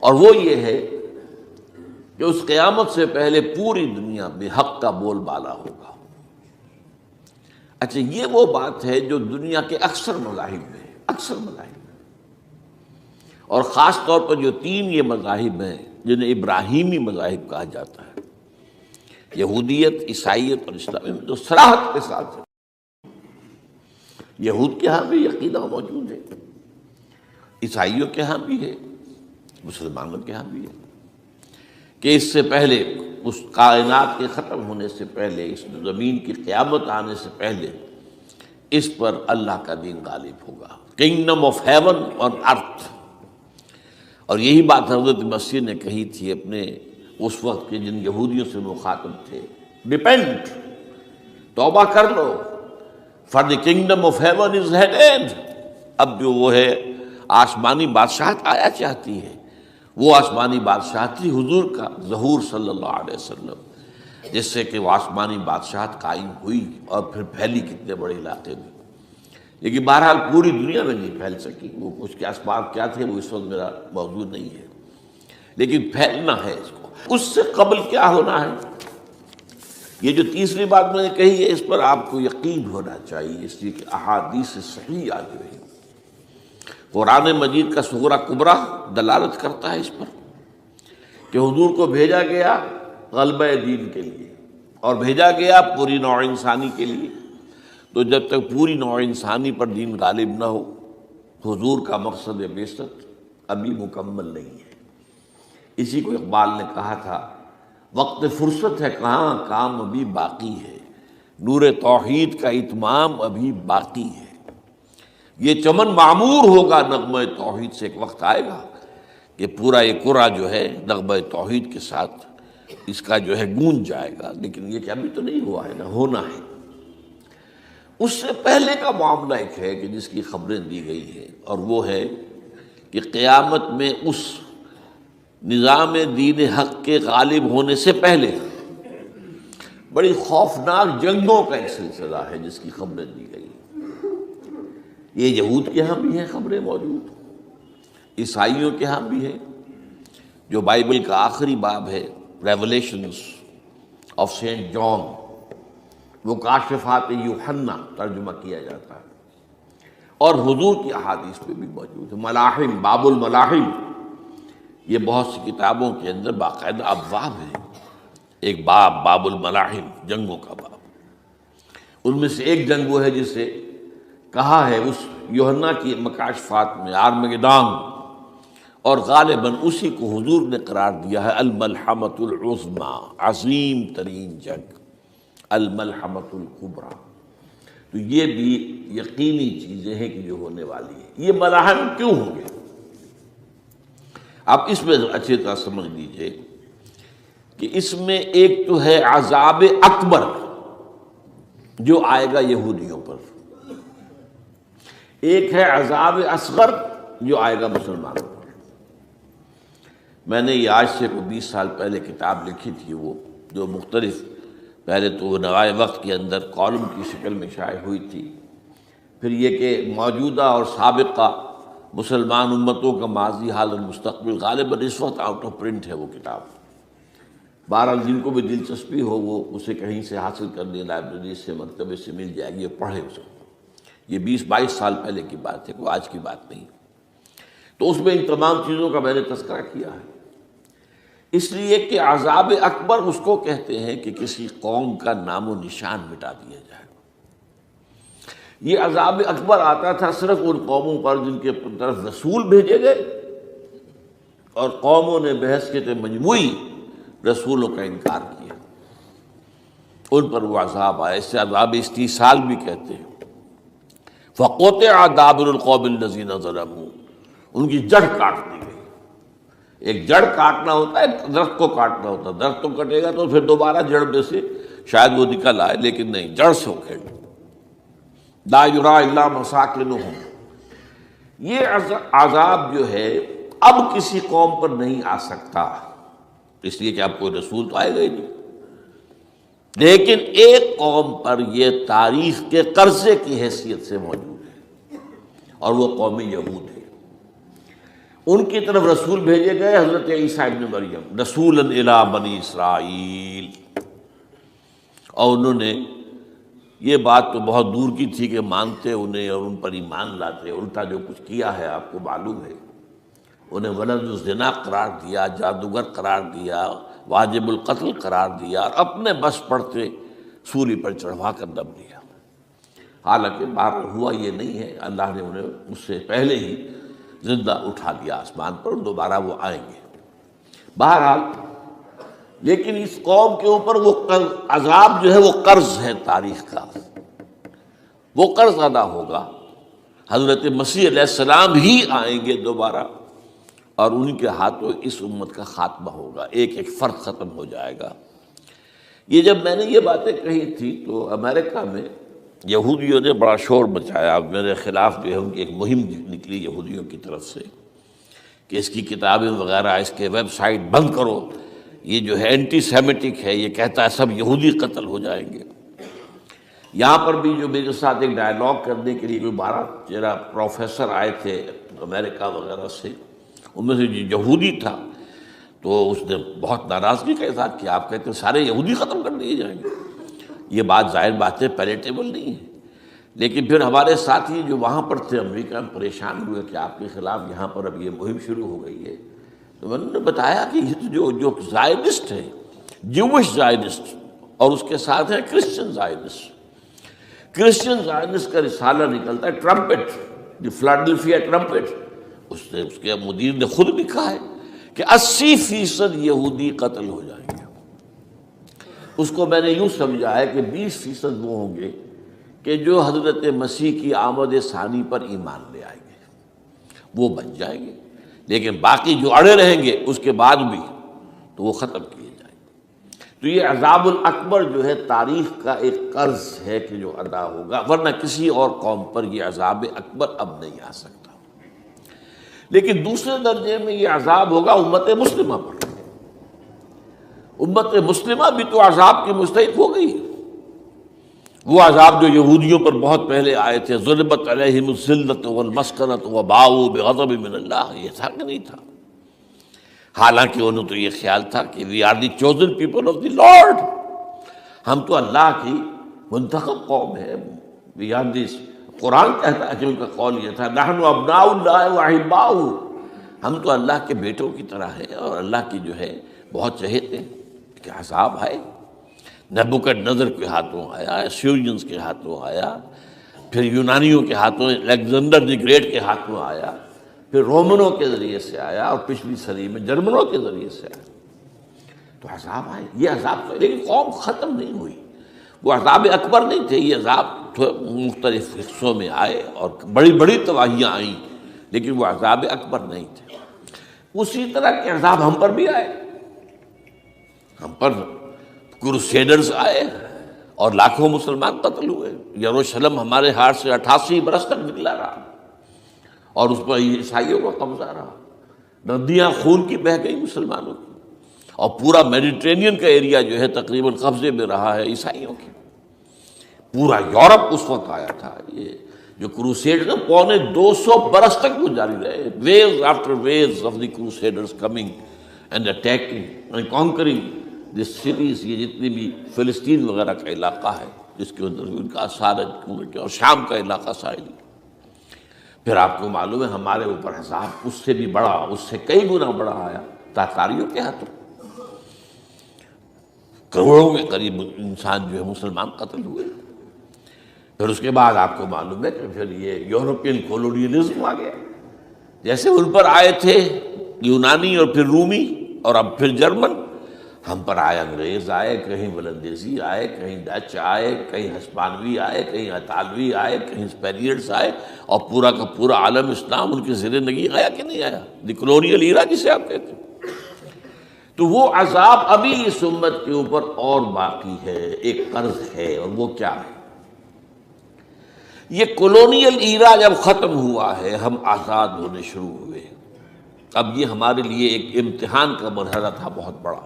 اور وہ یہ ہے کہ اس قیامت سے پہلے پوری دنیا میں حق کا بول بالا ہوگا۔ اچھا، یہ وہ بات ہے جو دنیا کے اکثر مذاہب میں ہے، اکثر مذاہب میں، اور خاص طور پر جو تین یہ مذاہب ہیں جنہیں ابراہیمی مذاہب کہا جاتا ہے، یہودیت، عیسائیت اور اسلام، میں جو صراحت کے ساتھ ہے۔ یہود کے ہاں بھی عقیدہ موجود ہے، عیسائیوں کے ہاں بھی ہے، مسلمانوں کے ہاں بھی ہے، کہ اس سے پہلے، اس کائنات کے ختم ہونے سے پہلے، اس زمین کی قیامت آنے سے پہلے، اس پر اللہ کا دین غالب ہوگا، کنگڈم آف ہیون اور ارتھ۔ اور یہی بات حضرت مسیح نے کہی تھی اپنے اس وقت کے جن یہودیوں سے مخاطب تھے، ریپینٹ، توبہ کر لو، for the kingdom of heaven is hand. اب جو وہ ہے آسمانی بادشاہت آیا چاہتی ہے، وہ آسمانی بادشاہت تھی حضور کا ظہور صلی اللہ علیہ وسلم، جس سے کہ وہ آسمانی بادشاہت قائم ہوئی اور پھر پھیلی کتنے بڑے علاقے میں، لیکن بہرحال پوری دنیا میں نہیں پھیل سکی۔ وہ اس کے اسباب کیا تھے وہ اس وقت میرا موضوع نہیں ہے، لیکن پھیلنا ہے اس کو۔ اس سے قبل کیا ہونا ہے، یہ جو تیسری بات میں نے کہی ہے، اس پر آپ کو یقین ہونا چاہیے، اس لیے کہ احادیث صحیح آ گئی ہے۔ قرآن مجید کا صغرا کبرا دلالت کرتا ہے اس پر کہ حضور کو بھیجا گیا غلبہ دین کے لیے، اور بھیجا گیا پوری نوع انسانی کے لیے۔ تو جب تک پوری نوع انسانی پر دین غالب نہ ہو، حضور کا مقصد بعثت ابھی مکمل نہیں ہے۔ اسی کو اقبال نے کہا تھا، وقت فرصت ہے کہاں، کام ابھی باقی ہے، نور توحید کا اتمام ابھی باقی ہے۔ یہ چمن معمور ہوگا نغمہ توحید سے، ایک وقت آئے گا کہ پورا یہ قرآن جو ہے نغمہ توحید کے ساتھ اس کا جو ہے گونج جائے گا، لیکن یہ کہ ابھی تو نہیں ہوا ہے، نہ ہونا ہے۔ اس سے پہلے کا معاملہ ایک ہے کہ جس کی خبریں دی گئی ہیں، اور وہ ہے کہ قیامت میں اس نظام دین حق کے غالب ہونے سے پہلے بڑی خوفناک جنگوں کا ایک سلسلہ ہے جس کی خبریں دی گئی۔ یہ یہود کے ہاں بھی ہیں خبریں موجود، عیسائیوں کے ہاں بھی ہیں، جو بائبل کا آخری باب ہے ریولیشنز آف سینٹ جان، وہ کاشفات یوحنا ترجمہ کیا جاتا ہے، اور حضور کی احادیث پہ بھی موجود ہے۔ ملاحم، باب الملاحم، یہ بہت سی کتابوں کے اندر باقاعدہ ابواب ہیں، ایک باب، باب الملاحم، جنگوں کا باب۔ ان میں سے ایک جنگ وہ ہے جسے کہا ہے اس یوحنا کی مکاشفات میں آرمگدان، اور غالباً اسی کو حضور نے قرار دیا ہے الملحمۃ العظمی، عظیم ترین جنگ، الملحمۃ الکبریٰ۔ تو یہ بھی یقینی چیزیں ہیں کہ جو ہونے والی ہیں۔ یہ ملاحم کیوں ہوں گے؟ آپ اس میں اچھی طرح سمجھ لیجئے کہ اس میں ایک تو ہے عذاب اکبر جو آئے گا یہودیوں پر، ایک ہے عذاب اصغر جو آئے گا مسلمانوں پر۔ میں نے یہ آج سے 20 سال پہلے کتاب لکھی تھی، وہ جو مختلف، پہلے تو وہ نوائے وقت کے اندر کالم کی شکل میں شائع ہوئی تھی، پھر یہ کہ موجودہ اور سابقہ مسلمان امتوں کا ماضی، حال اور مستقبل، غالباً اس وقت آؤٹ آف پرنٹ ہے وہ کتاب۔ بہرحال جن کو بھی دلچسپی ہو وہ اسے کہیں سے حاصل کر لیں، لائبریری سے، مکتبے سے مل جائے گی، اور پڑھے اس کو۔ یہ 20-22 سال پہلے کی بات ہے، کوئی آج کی بات نہیں۔ تو اس میں ان تمام چیزوں کا میں نے تذکرہ کیا ہے، اس لیے کہ عذاب اکبر اس کو کہتے ہیں کہ کسی قوم کا نام و نشان مٹا دیا جائے۔ یہ عذاب اکبر آتا تھا صرف ان قوموں پر جن کے طرف رسول بھیجے گئے، اور قوموں نے بحثیت مجموعی رسولوں کا انکار کیا، ان پر وہ عذاب آیا۔ اس سے عذاب استیصال بھی کہتے ہیں۔ فَقُطِعَ دَابِرُ الْقَوْمِ الَّذِينَ ظَلَمُوا، ان کی جڑ کاٹ دی گئی۔ ایک جڑ کاٹنا ہوتا ہے، درخت کو کاٹنا ہوتا ہے، درخت تو کٹے گا تو پھر دوبارہ جڑ میں سے شاید وہ نکل آئے، لیکن نہیں، جڑ سے اکھیڑ۔ لا یری الا مساکنہم، یہ عذاب جو ہے اب کسی قوم پر نہیں آ سکتا، اس لیے کہ اب کوئی رسول تو آئے گا ہی نہیں، لیکن ایک قوم پر یہ تاریخ کے قرضے کی حیثیت سے موجود ہے، اور وہ قوم یہود ہے۔ ان کی طرف رسول بھیجے گئے حضرت عیسیٰ ابن مریم، رسولا الی بنی اسرائیل، اور انہوں نے یہ بات تو بہت دور کی تھی کہ مانتے انہیں اور ان پر ایمان لاتے، الٹا جو کچھ کیا ہے آپ کو معلوم ہے، انہیں ولد الزنا قرار دیا، جادوگر قرار دیا، واجب القتل قرار دیا، اور اپنے بس پڑتے سولی پر چڑھوا کر دم دیا۔ حالانکہ بار ہوا یہ نہیں ہے، اللہ نے انہیں اس سے پہلے ہی زندہ اٹھا دیا آسمان پر، دوبارہ وہ آئیں گے۔ بہرحال لیکن اس قوم کے اوپر وہ عذاب جو ہے وہ قرض ہے تاریخ کا، وہ قرض ادا ہوگا۔ حضرت مسیح علیہ السلام ہی آئیں گے دوبارہ، اور انہی کے ہاتھوں اس امت کا خاتمہ ہوگا، ایک ایک فرد ختم ہو جائے گا۔ یہ جب میں نے یہ باتیں کہی تھی تو امریکہ میں یہودیوں نے بڑا شور مچایا، میرے خلاف جو ہے ان کی ایک مہم نکلی یہودیوں کی طرف سے کہ اس کی کتابیں وغیرہ، اس کے ویب سائٹ بند کرو، یہ جو ہے اینٹی سیمیٹک ہے، یہ کہتا ہے سب یہودی قتل ہو جائیں گے۔ یہاں پر بھی جو میرے ساتھ ایک ڈائلاگ کرنے کے لیے 12-13 پروفیسر آئے تھے امریکہ وغیرہ سے، ان میں سے جو یہودی تھا تو اس نے بہت ناراضگی کا اظہار کیا، آپ کہتے ہیں سارے یہودی ختم کر دیے جائیں گے۔ یہ بات ظاہر بات ہے پیلیٹیبل نہیں ہے، لیکن پھر ہمارے ساتھی جو وہاں پر تھے امریکہ میں پریشان ہوئے کہ آپ کے خلاف یہاں پر اب یہ مہم شروع ہو گئی ہے، تو میں نے بتایا کہ جو زائنسٹ ہے، جوش زائنسٹ، اور اس کے ساتھ ہیں کرسچن زائنسٹ۔ کرسچن زائنسٹ کا رسالہ نکلتا ہے ٹرمپٹ، دی فلاڈلفیا ٹرمپٹ، اس کے مدیر نے خود لکھا ہے کہ 80% یہودی قتل ہو جائیں گے۔ اس کو میں نے یوں سمجھا ہے کہ 20% وہ ہوں گے کہ جو حضرت مسیح کی آمد ثانی پر ایمان لے آئیں گے، وہ بچ جائیں گے، لیکن باقی جو اڑے رہیں گے اس کے بعد بھی تو وہ ختم کیے جائیں گے۔ تو یہ عذاب الاکبر جو ہے تاریخ کا ایک قرض ہے کہ جو ادا ہوگا، ورنہ کسی اور قوم پر یہ عذاب اکبر اب نہیں آ سکتا۔ لیکن دوسرے درجے میں یہ عذاب ہوگا امت مسلمہ پر۔ امت مسلمہ بھی تو عذاب کی مستحق ہو گئی۔ وہ عذاب جو یہودیوں پر بہت پہلے آئے تھے، ضربت علیہم الذلۃ والمسکنۃ وباؤوا بغضب من اللہ، یہ تھا کہ نہیں تھا؟ حالانکہ انہوں تو یہ خیال تھا کہ we are the chosen people of the lord, ہم تو اللہ کی منتخب قوم ہے، وی آر دی، قرآن کہتا ہے کہ ان کا قول یہ تھا نحن ابناء اللہ واحباؤہ، ہم تو اللہ کے بیٹوں کی طرح ہیں اور اللہ کی جو ہے بہت چہیتے ہیں۔ کہ عذاب آئے، نبوکدنضر کے ہاتھوں آیا، اسیرینز کے ہاتھوں آیا، پھر یونانیوں کے ہاتھوں، الیگزینڈر دی گریٹ کے ہاتھوں آیا، پھر رومنوں کے ذریعے سے آیا، اور پچھلی صدی میں جرمنوں کے ذریعے سے آیا۔ تو عذاب آئے، یہ عذاب تو، لیکن قوم ختم نہیں ہوئی۔ وہ عذاب اکبر نہیں تھے، یہ عذاب مختلف حصوں میں آئے اور بڑی بڑی تباہیاں آئیں، لیکن وہ عذاب اکبر نہیں تھے۔ اسی طرح کے عذاب ہم پر بھی آئے، ہم پر کروسیڈرز آئے اور لاکھوں مسلمان قتل ہوئے۔ یروشلم ہمارے ہاتھ سے 88 برس تک نکلا رہا، اور اس پر عیسائیوں کا قبضہ رہا، ندیاں خون کی بہہ گئی مسلمانوں کی، اور پورا میڈیٹرینین کا ایریا جو ہے تقریباً قبضے میں رہا ہے عیسائیوں کے۔ پورا یورپ اس وقت آیا تھا۔ یہ جو کروسیڈ 250 برس تک وہ جاری رہے، waves after waves of the crusaders coming and attacking and conquering the cities, یہ جتنی بھی فلسطین وغیرہ کا علاقہ ہے جس کے اندر ان کا اثار ہے، اور شام کا علاقہ ساحلی۔ پھر آپ کو معلوم ہے ہمارے اوپر عذاب اس سے بھی بڑا، اس سے کئی گنا بڑا آیا تاتاریوں کے ہاتھوں، کروڑوں کے قریب انسان جو ہے مسلمان قتل ہوئے۔ پھر اس کے بعد آپ کو معلوم ہے کہ پھر یہ یورپین کولونیلزم آ گیا، جیسے ان پر آئے تھے یونانی اور پھر رومی اور اب پھر جرمن، ہم پر آئے انگریز آئے، کہیں ولندیزی آئے، کہیں ڈچ آئے، کہیں ہسپانوی آئے، کہیں اطالوی آئے، کہیں اسپینیئرز آئے، اور پورا کا پورا عالم اسلام ان کے زیر نگین آیا کہ نہیں آیا، دی کلونیل ایرا جسے آپ کہتے ہیں۔ تو وہ عذاب ابھی اس امت کے اوپر اور باقی ہے، ایک قرض ہے، اور وہ کیا ہے؟ یہ کلونیل ایرا جب ختم ہوا ہے، ہم آزاد ہونے شروع ہوئے، اب یہ ہمارے لیے ایک امتحان کا مرحلہ تھا بہت بڑا۔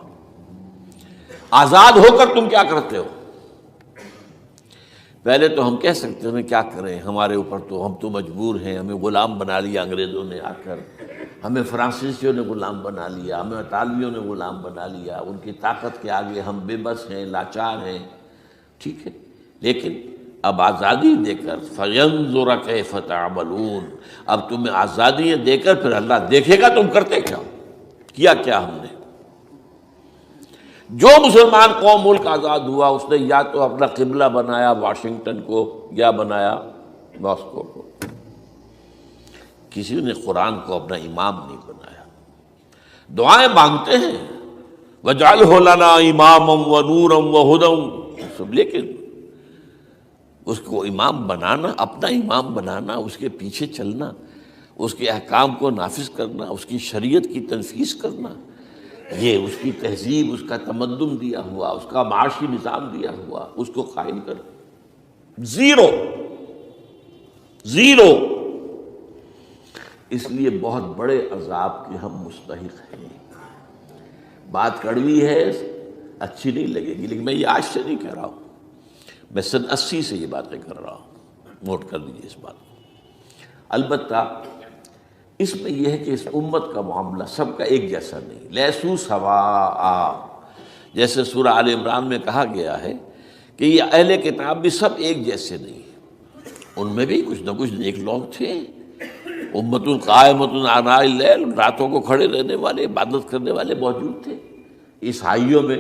آزاد ہو کر تم کیا کرتے ہو؟ پہلے تو ہم کہہ سکتے ہیں کیا کریں، ہمارے اوپر تو، ہم تو مجبور ہیں، ہمیں غلام بنا لیا انگریزوں نے آ کر، ہمیں فرانسیسیوں نے غلام بنا لیا، ہمیں اطالویوں نے غلام بنا لیا، ان کی طاقت کے آگے ہم بے بس ہیں، لاچار ہیں، ٹھیک ہے، لیکن اب آزادی دے کر فَيَنظُرَ كَيْفَ تَعْمَلُونَ، اب تمہیں آزادیاں دے کر پھر اللہ دیکھے گا تم کرتے کیا ہم نے۔ جو مسلمان قوم ملک آزاد ہوا اس نے یا تو اپنا قبلہ بنایا واشنگٹن کو یا بنایا ماسکو کو، کسی نے قرآن کو اپنا امام نہیں بنایا۔ دعائیں مانگتے ہیں وَاجْعَلْهُ لَنَا إِمَامًا وَنُورًا وَهُدًى، سب، لیکن اس کو امام بنانا، اپنا امام بنانا، اس کے پیچھے چلنا، اس کے احکام کو نافذ کرنا، اس کی شریعت کی تنفیذ کرنا، یہ اس کی تہذیب، اس کا تمدن دیا ہوا، اس کا معاشی نظام دیا ہوا، اس کو قائم کر، زیرو۔ اس لیے بہت بڑے عذاب کے ہم مستحق ہیں۔ بات کڑوی ہے، اچھی نہیں لگے گی، لیکن میں یہ آج سے نہیں کہہ رہا ہوں، میں سن 80 سے یہ باتیں کر رہا ہوں، نوٹ کر لیجیے اس بات کو۔ البتہ اس میں یہ ہے کہ اس امت کا معاملہ سب کا ایک جیسا نہیں، لیسو سواء، جیسے سورہ آل عمران میں کہا گیا ہے کہ یہ اہل کتاب بھی سب ایک جیسے نہیں ہیں، ان میں بھی کچھ نہ کچھ نیک لوگ تھے، امت قائمۃ آناء اللیل، راتوں کو کھڑے رہنے والے، عبادت کرنے والے موجود تھے۔ عیسائیوں میں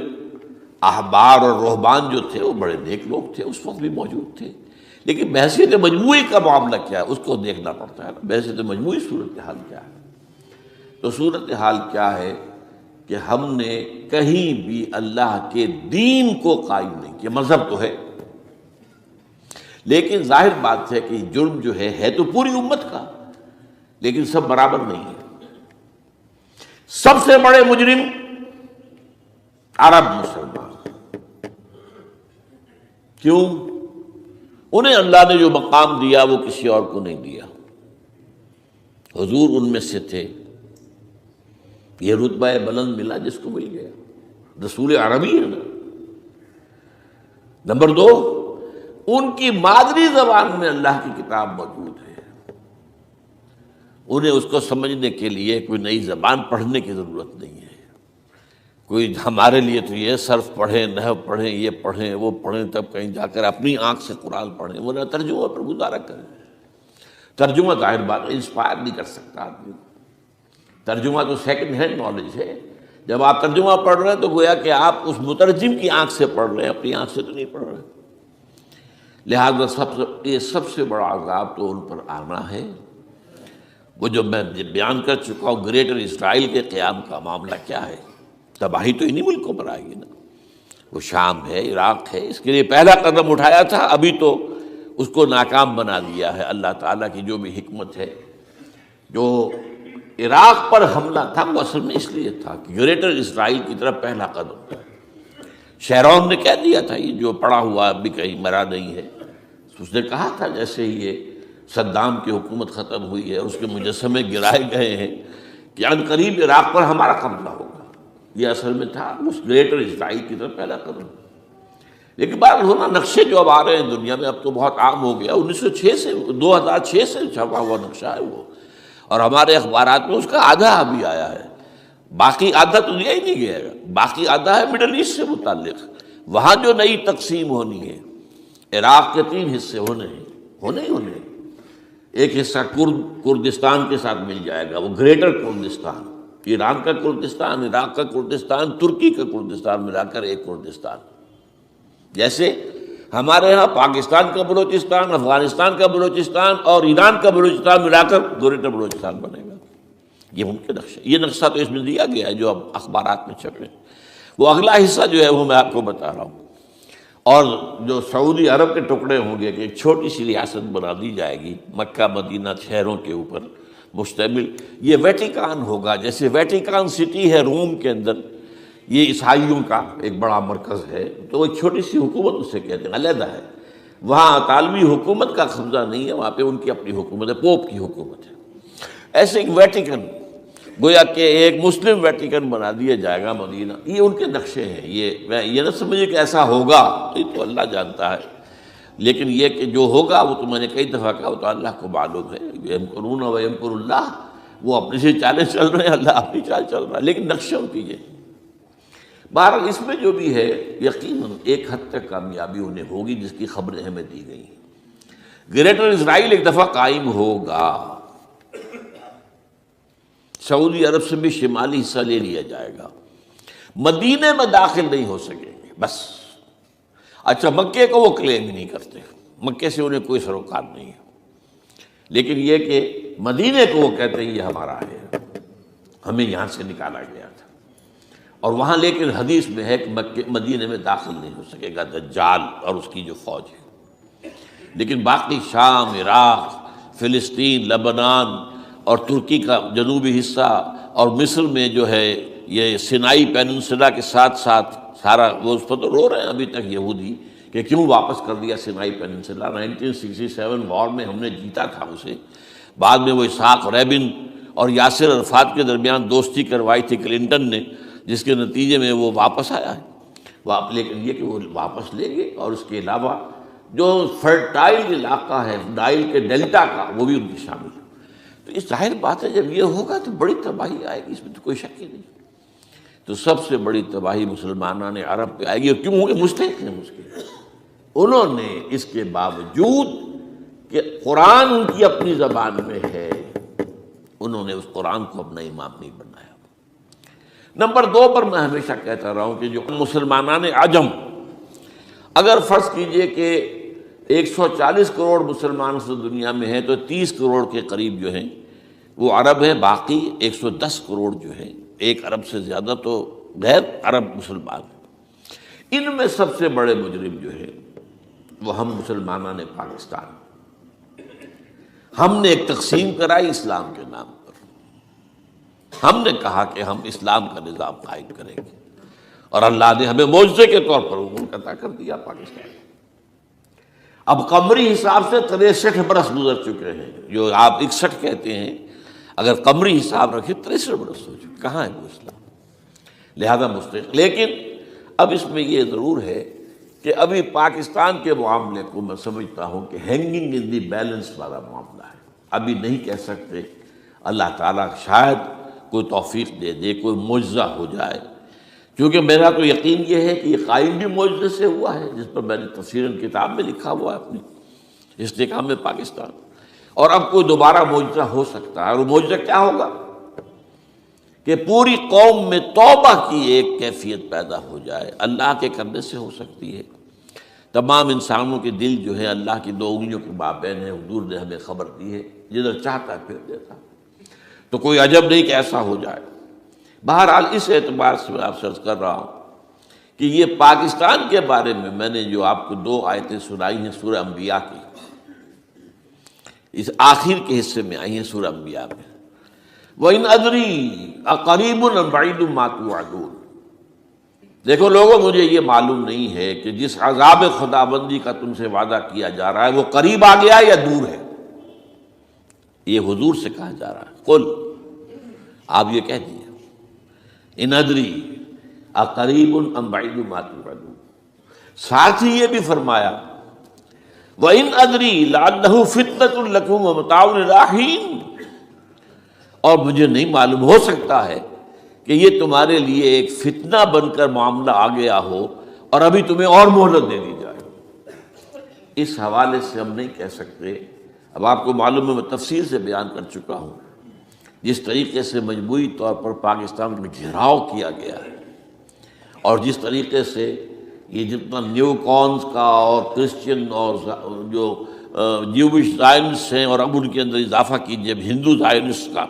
احبار اور رہبان جو تھے وہ بڑے نیک لوگ تھے، اس وقت بھی موجود تھے، لیکن بحثیت مجموعی کا معاملہ کیا ہے اس کو دیکھنا پڑتا ہے نا، بحثیت مجموعی صورتحال کیا ہے۔ تو صورتحال کیا ہے کہ ہم نے کہیں بھی اللہ کے دین کو قائم نہیں کیا، مذہب تو ہے لیکن ظاہر بات ہے کہ جرم جو ہے تو پوری امت کا، لیکن سب برابر نہیں ہے۔ سب سے بڑے مجرم عرب مسلمان، کیوں؟ انہیں اللہ نے جو مقام دیا وہ کسی اور کو نہیں دیا، حضور ان میں سے تھے، یہ رتبہ بلند ملا جس کو مل گیا، رسول عربی ہے نا۔ نمبر 2، ان کی مادری زبان میں اللہ کی کتاب موجود ہے، انہیں اس کو سمجھنے کے لیے کوئی نئی زبان پڑھنے کی ضرورت نہیں ہے۔ کوئی ہمارے لیے تو یہ صرف پڑھیں، نحو پڑھیں، یہ پڑھیں، وہ پڑھیں، تب کہیں جا کر اپنی آنکھ سے قرآن پڑھیں، ورنہ ترجمہ پر گزارا کریں۔ ترجمہ ظاہر بات ہے انسپائر نہیں کر سکتا آدمی، ترجمہ تو سیکنڈ ہینڈ نالج ہے۔ جب آپ ترجمہ پڑھ رہے ہیں تو گویا کہ آپ اس مترجم کی آنکھ سے پڑھ رہے ہیں، اپنی آنکھ سے تو نہیں پڑھ رہے۔ لہٰذا یہ سب سے بڑا عذاب تو ان پر آنا ہے۔ وہ جو میں بیان کر چکا ہوں، گریٹر اسرائیل کے قیام کا معاملہ کیا ہے، تباہی تو انہی ملکوں پر آئے گی نا، وہ شام ہے، عراق ہے، اس کے لیے پہلا قدم اٹھایا تھا، ابھی تو اس کو ناکام بنا دیا ہے۔ اللہ تعالیٰ کی جو بھی حکمت ہے، جو عراق پر حملہ تھا وہ اصل میں اس لیے تھا کہ گریٹر اسرائیل کی طرف پہلا قدم تھا۔ شیرون نے کہہ دیا تھا، یہ جو پڑا ہوا اب بھی کہیں مرا نہیں ہے، اس نے کہا تھا جیسے ہی یہ صدام کی حکومت ختم ہوئی ہے، اس کے مجسمے گرائے گئے ہیں کہ ان قریب عراق پر ہمارا قبضہ ہوگا۔ یہ اصل میں تھا اس گریٹر اسرائیل کی طرف پہلا قدم۔ لیکن بات ہونا، نقشے جو اب آ رہے ہیں دنیا میں اب تو بہت عام ہو گیا، 1906 سے 2006 سے چھپا ہوا نقشہ ہے وہ، اور ہمارے اخبارات میں اس کا آدھا ابھی آیا ہے، باقی آدھا تو دیا ہی نہیں گیا ہے، باقی آدھا ہے مڈل ایسٹ سے متعلق۔ وہاں جو نئی تقسیم ہونی ہے، عراق کے 3 حصے ہونے ہیں، ایک حصہ کردستان کے ساتھ مل جائے گا، وہ گریٹر کردستان، ایران کا کردستان، عراق کا کردستان، ترکی کا کردستان ملا کر ایک کردستان۔ جیسے ہمارے ہاں پاکستان کا بلوچستان، افغانستان کا بلوچستان اور ایران کا بلوچستان ملا کر گریٹر بلوچستان بنے گا، یہ ان کے نقشہ، یہ نقشہ تو اس میں دیا گیا ہے جو اب اخبارات میں چھپے۔ وہ اگلا حصہ جو ہے وہ میں آپ کو بتا رہا ہوں، اور جو سعودی عرب کے ٹکڑے ہوں گے کہ ایک چھوٹی سی ریاست بنا دی جائے گی مکہ مدینہ شہروں کے اوپر مشتمل، یہ ویٹیکان ہوگا، جیسے ویٹیکان سٹی ہے روم کے اندر، یہ عیسائیوں کا ایک بڑا مرکز ہے، تو ایک چھوٹی سی حکومت اسے کہتے ہیں، علیحدہ ہے، وہاں اطالوی حکومت کا قبضہ نہیں ہے، وہاں پہ ان کی اپنی حکومت ہے، پوپ کی حکومت ہے۔ ایسے ایک ویٹیکن، گویا کہ ایک مسلم ویٹیکن بنا دیا جائے گا مدینہ، یہ ان کے نقشے ہیں۔ یہ نہ سمجھے کہ ایسا ہوگا، یہ تو اللہ جانتا ہے، لیکن یہ کہ جو ہوگا وہ تو میں نے کئی دفعہ کہا، وہ تو اللہ کو معلوم ہے۔ یمکرون و یمکر اللہ، وہ اپنی سے چالیں چل رہے ہیں، اللہ اپنی چال چل رہا ہے، لیکن نقشہ ان کی یہ۔ بہرحال اس میں جو بھی ہے یقیناً ایک حد تک کامیابی انہیں ہوگی جس کی خبریں ہمیں دی گئی ہیں۔ گریٹر اسرائیل ایک دفعہ قائم ہوگا، سعودی عرب سے بھی شمالی حصہ لے لیا جائے گا، مدینے میں داخل نہیں ہو سکیں گے بس۔ اچھا، مکے کو وہ کلیم ہی نہیں کرتے، مکے سے انہیں کوئی سروکار نہیں ہے، لیکن یہ کہ مدینے کو وہ کہتے ہیں یہ ہمارا ہے، ہمیں یہاں سے نکالا گیا تھا۔ اور وہاں لیکن حدیث میں ہے کہ مکے مدینے میں داخل نہیں ہو سکے گا دجال اور اس کی جو فوج ہے، لیکن باقی شام، عراق، فلسطین، لبنان اور ترکی کا جنوبی حصہ اور مصر میں جو ہے یہ سینائی پیننسلا کے ساتھ ساتھ سارا، وہ اس پر تو رو رہے ہیں ابھی تک یہودی کہ کیوں واپس کر دیا سینائی پیننسلا، 1967 وار میں ہم نے جیتا تھا اسے، بعد میں وہ اسحاق ریبن اور یاسر عرفات کے درمیان دوستی کروائی تھی کلنٹن نے، جس کے نتیجے میں وہ واپس آیا ہے، لیکن یہ کہ وہ واپس لے گئے، اور اس کے علاوہ جو فرٹائل علاقہ ہے نائل کے ڈیلٹا کا وہ بھی ان کی شامل ہے۔ تو اس ظاہر بات ہے جب یہ ہوگا تو بڑی تباہی آئے گی، اس میں تو کوئی شک ہی نہیں۔ تو سب سے بڑی تباہی مسلمانان عرب پہ آئے گی، اور کیوں ہوگی؟ مستحق ہیں اس کے، انہوں نے اس کے باوجود کہ قرآن ان کی اپنی زبان میں ہے، انہوں نے اس قرآن کو اپنا امام نہیں بنایا۔ نمبر 2 پر میں ہمیشہ کہتا رہا ہوں کہ جو مسلمانان عجم، اگر فرض کیجئے کہ 140 کروڑ مسلمان اس دنیا میں ہیں تو 30 کروڑ کے قریب جو ہیں وہ عرب ہیں، باقی 110 کروڑ جو ہیں، 1 ارب سے زیادہ تو غیر عرب مسلمان ہیں۔ ان میں سب سے بڑے مجرم جو ہے وہ ہم مسلمانان پاکستان، ہم نے ایک تقسیم کرائی اسلام کے نام پر، ہم نے کہا کہ ہم اسلام کا نظام قائم کریں گے، اور اللہ نے ہمیں معجزے کے طور پر ملک عطا کر دیا پاکستان۔ اب قمری حساب سے 63 برس گزر چکے ہیں، جو آپ 61 کہتے ہیں، اگر قمری حساب رکھیں 63 برس ہو چکے، کہاں ہے وہ اسلام؟ لہذا مستحق۔ لیکن اب اس میں یہ ضرور ہے کہ ابھی پاکستان کے معاملے کو میں سمجھتا ہوں کہ ہینگنگ ان دی بیلنس والا معاملہ ہے، ابھی نہیں کہہ سکتے۔ اللہ تعالیٰ شاید کوئی توفیق دے دے، کوئی معجزہ ہو جائے، کیونکہ میرا تو یقین یہ ہے کہ یہ قائم بھی معجزے سے ہوا ہے، جس پر میں نے تفسیراً کتاب میں لکھا ہوا ہے اپنی استحکام پاکستان، اور اب کوئی دوبارہ معجزہ ہو سکتا ہے۔ اور معجزہ کیا ہوگا کہ پوری قوم میں توبہ کی ایک کیفیت پیدا ہو جائے، اللہ کے کرنے سے ہو سکتی ہے۔ تمام انسانوں کے دل جو ہے اللہ کی 2 انگلیوں کے مابین ہے، حضور نے ہمیں خبر دی ہے، جدھر چاہتا ہے پھر دیتا، تو کوئی عجب نہیں کہ ایسا ہو جائے۔ بہرحال اس اعتبار سے میں آپ سے عرض کر رہا ہوں کہ یہ پاکستان کے بارے میں نے جو آپ کو 2 آیتیں سنائی ہیں سورہ انبیاء کی، اس آخر کے حصے میں آئی ہیں سورہ انبیاء میں، وَإِنْ أَدْرِي أَقَرِيبٌ أَمْ بَعِيدٌ مَا تُوعَدُونَ۔ دیکھو لوگوں، مجھے یہ معلوم نہیں ہے کہ جس عذاب خدابندی کا تم سے وعدہ کیا جا رہا ہے وہ قریب آ گیا یا دور ہے۔ یہ حضور سے کہا جا رہا ہے، قل، آپ یہ کہہ دیجیے، ان ادری اقریب ام بعید ما توعدون۔ ساتھ ہی یہ بھی فرمایا وَإِنْ أَدْرِي لَعَلَّهُ فِتْنَةٌ لَكُمْ وَمَتَاعٌ إِلَىٰ حِينٍ، اور مجھے نہیں معلوم، ہو سکتا ہے کہ یہ تمہارے لیے ایک فتنہ بن کر معاملہ آ گیا ہو اور ابھی تمہیں اور مہلت دے دی جائے۔ اس حوالے سے ہم نہیں کہہ سکتے۔ اب آپ کو معلوم ہے، میں تفصیل سے بیان کر چکا ہوں جس طریقے سے مجموعی طور پر پاکستان میں گھیراؤ کیا گیا ہے، اور جس طریقے سے یہ جتنا نیو کونز کا اور کرسچن اور جو جیوش زائنسٹ ہیں، اور اب ان کے اندر اضافہ کیجیے ہندو زائنسٹ کا،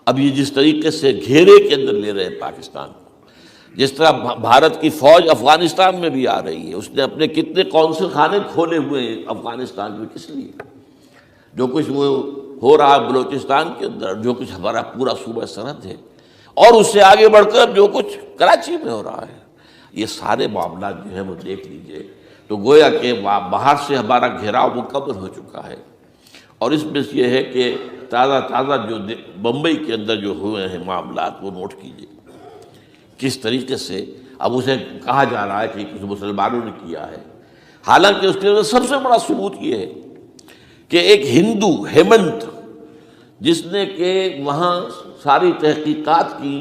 اب یہ جس طریقے سے گھیرے کے اندر لے رہے ہیں پاکستان کو، جس طرح بھارت کی فوج افغانستان میں بھی آ رہی ہے، اس نے اپنے کتنے قونصل خانے کھولے ہوئے ہیں افغانستان میں، کس لیے؟ جو کچھ وہ ہو رہا ہے بلوچستان کے اندر، جو کچھ ہمارا پورا صوبہ سرحد ہے، اور اس سے آگے بڑھ کر جو کچھ کراچی میں ہو رہا ہے، یہ سارے معاملات جو ہیں وہ دیکھ لیجئے تو گویا کہ باہر سے ہمارا گھیراؤ مکمل ہو چکا ہے۔ اور اس میں یہ ہے کہ تازہ جو بمبئی کے اندر جو ہوئے ہیں معاملات وہ نوٹ کیجئے، کس طریقے سے اب اسے کہا جا رہا ہے کہ کچھ مسلمانوں نے کیا ہے، حالانکہ اس کے اندر سب سے بڑا ثبوت یہ ہے کہ ایک ہندو ہیمنت جس نے کہ وہاں ساری تحقیقات کی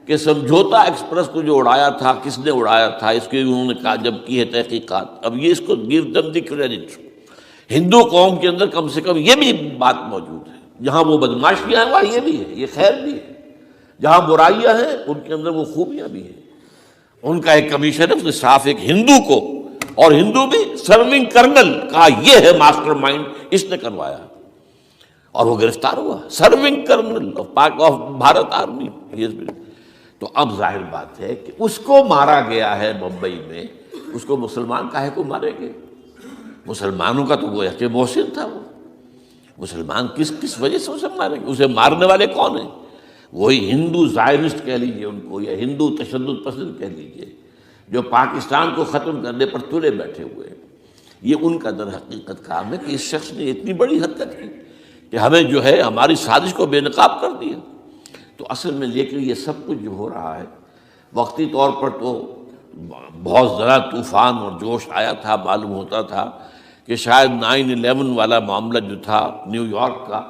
کہ سمجھوتا ایکسپریس کو جو اڑایا تھا کس نے اڑایا تھا، اس کی انہوں نے کہا جب کی ہے تحقیقات، اب یہ اس کو گیو دم دی کریڈٹ۔ ہندو قوم کے اندر کم سے کم یہ بھی بات موجود ہے، جہاں وہ بدماشیاں ہیں وہاں یہ بھی ہے، یہ خیر بھی ہے، جہاں برائیاں ہیں ان کے اندر وہ خوبیاں بھی ہیں۔ ان کا ایک کمیشن ہے، اس نے صاف ایک ہندو کو، اور ہندو بھی سرونگ کرنل کہا یہ ہے ماسٹر مائنڈ، اس نے کروایا، اور وہ گرفتار ہوا، serving kernel of Bharat army. تو اب ظاہر بات ہے کہ اس کو مارا گیا ہے ممبئی میں، اس کو مسلمان کاہے کو مارے گے؟ مسلمانوں کا تو وہ کہ محسن تھا، وہ مسلمان کس وجہ سے اسے مارے گے؟ اسے مارنے والے کون ہیں؟ وہی ہندو زائرسٹ کہہ لیجیے ان کو، یا ہندو تشدد پسند کہہ لیجیے، جو پاکستان کو ختم کرنے پر تلے بیٹھے ہوئے ہیں۔ یہ ان کا در حقیقت کام ہے کہ اس شخص نے اتنی بڑی حرکت کی کہ ہمیں جو ہے ہماری سازش کو بے نقاب کر دیا۔ تو اصل میں لیکن یہ سب کچھ جو ہو رہا ہے وقتی طور پر تو بہت ذرا طوفان اور جوش آیا تھا، معلوم ہوتا تھا کہ شاید 9/11 والا معاملہ جو تھا نیو یارک کا،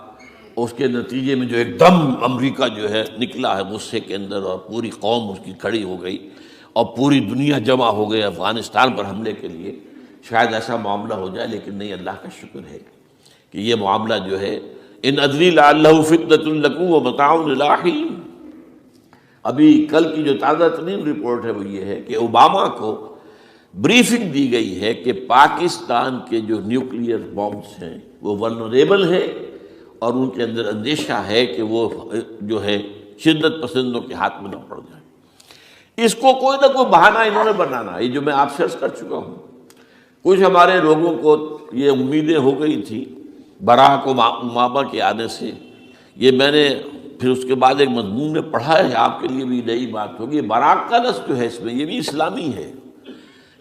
اس کے نتیجے میں جو ایک دم امریکہ جو ہے نکلا ہے غصے کے اندر، اور پوری قوم اس کی کھڑی ہو گئی اور پوری دنیا جمع ہو گئی افغانستان پر حملے کے لیے، شاید ایسا معاملہ ہو جائے، لیکن نہیں، اللہ کا شکر ہے کہ یہ معاملہ جو ہے ان ادری لعلہ فتنۃ لکم ومتاع الی حین۔ ابھی کل کی جو تازہ ترین رپورٹ ہے وہ یہ ہے کہ اوباما کو بریفنگ دی گئی ہے کہ پاکستان کے جو نیوکلیئر بامز ہیں وہ ولنریبل ہیں، اور ان کے اندر اندیشہ ہے کہ وہ جو ہے شدت پسندوں کے ہاتھ میں نہ پڑ جائیں۔ اس کو کوئی نہ کوئی بہانہ انہوں نے بنانا، یہ جو میں آپ سے عرض کر چکا ہوں۔ کچھ ہمارے لوگوں کو یہ امیدیں ہو گئی تھی براک اوباما کے آنے سے، یہ میں نے پھر اس کے بعد ایک مضمون میں پڑھا ہے، آپ کے لیے بھی نئی بات ہوگی۔ براک کا لفظ جو ہے اس میں یہ بھی اسلامی ہے،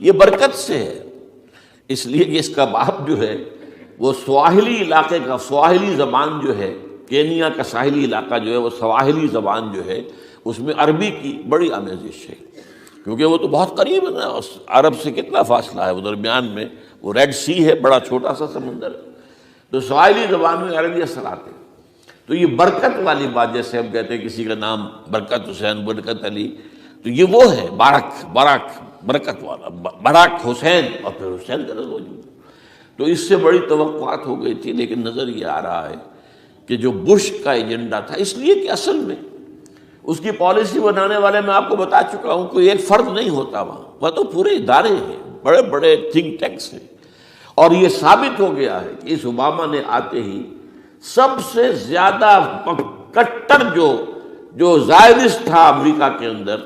یہ برکت سے ہے، اس لیے کہ اس کا باپ جو ہے وہ سواحلی علاقے کا، سواحلی زبان جو ہے، کینیا کا ساحلی علاقہ جو ہے وہ سواحلی زبان جو ہے اس میں عربی کی بڑی آمیزش ہے، کیونکہ وہ تو بہت قریب ہے نا، عرب سے کتنا فاصلہ ہے، وہ درمیان میں وہ ریڈ سی ہے، بڑا چھوٹا سا سمندر، تو سواحلی زبان میں عربی اثرات ہیں۔ تو یہ برکت والی بات، جیسے ہم کہتے ہیں کسی کا نام برکت حسین، برکت علی، تو یہ وہ ہے باراک برکت والا، براک حسین، اور پھر حسین کا لفظ موجود۔ تو اس سے بڑی توقعات ہو گئی تھی، لیکن نظر یہ آ رہا ہے کہ جو بش کا ایجنڈا تھا، اس لیے کہ اصل میں اس کی پالیسی بنانے والے میں آپ کو بتا چکا ہوں کوئی ایک فرد نہیں ہوتا وہاں تو پورے ادارے ہیں، بڑے بڑے تھنک ٹینکس ہیں، اور یہ ثابت ہو گیا ہے کہ اس اوباما نے آتے ہی سب سے زیادہ کٹر جو زائرسٹ تھا امریکہ کے اندر،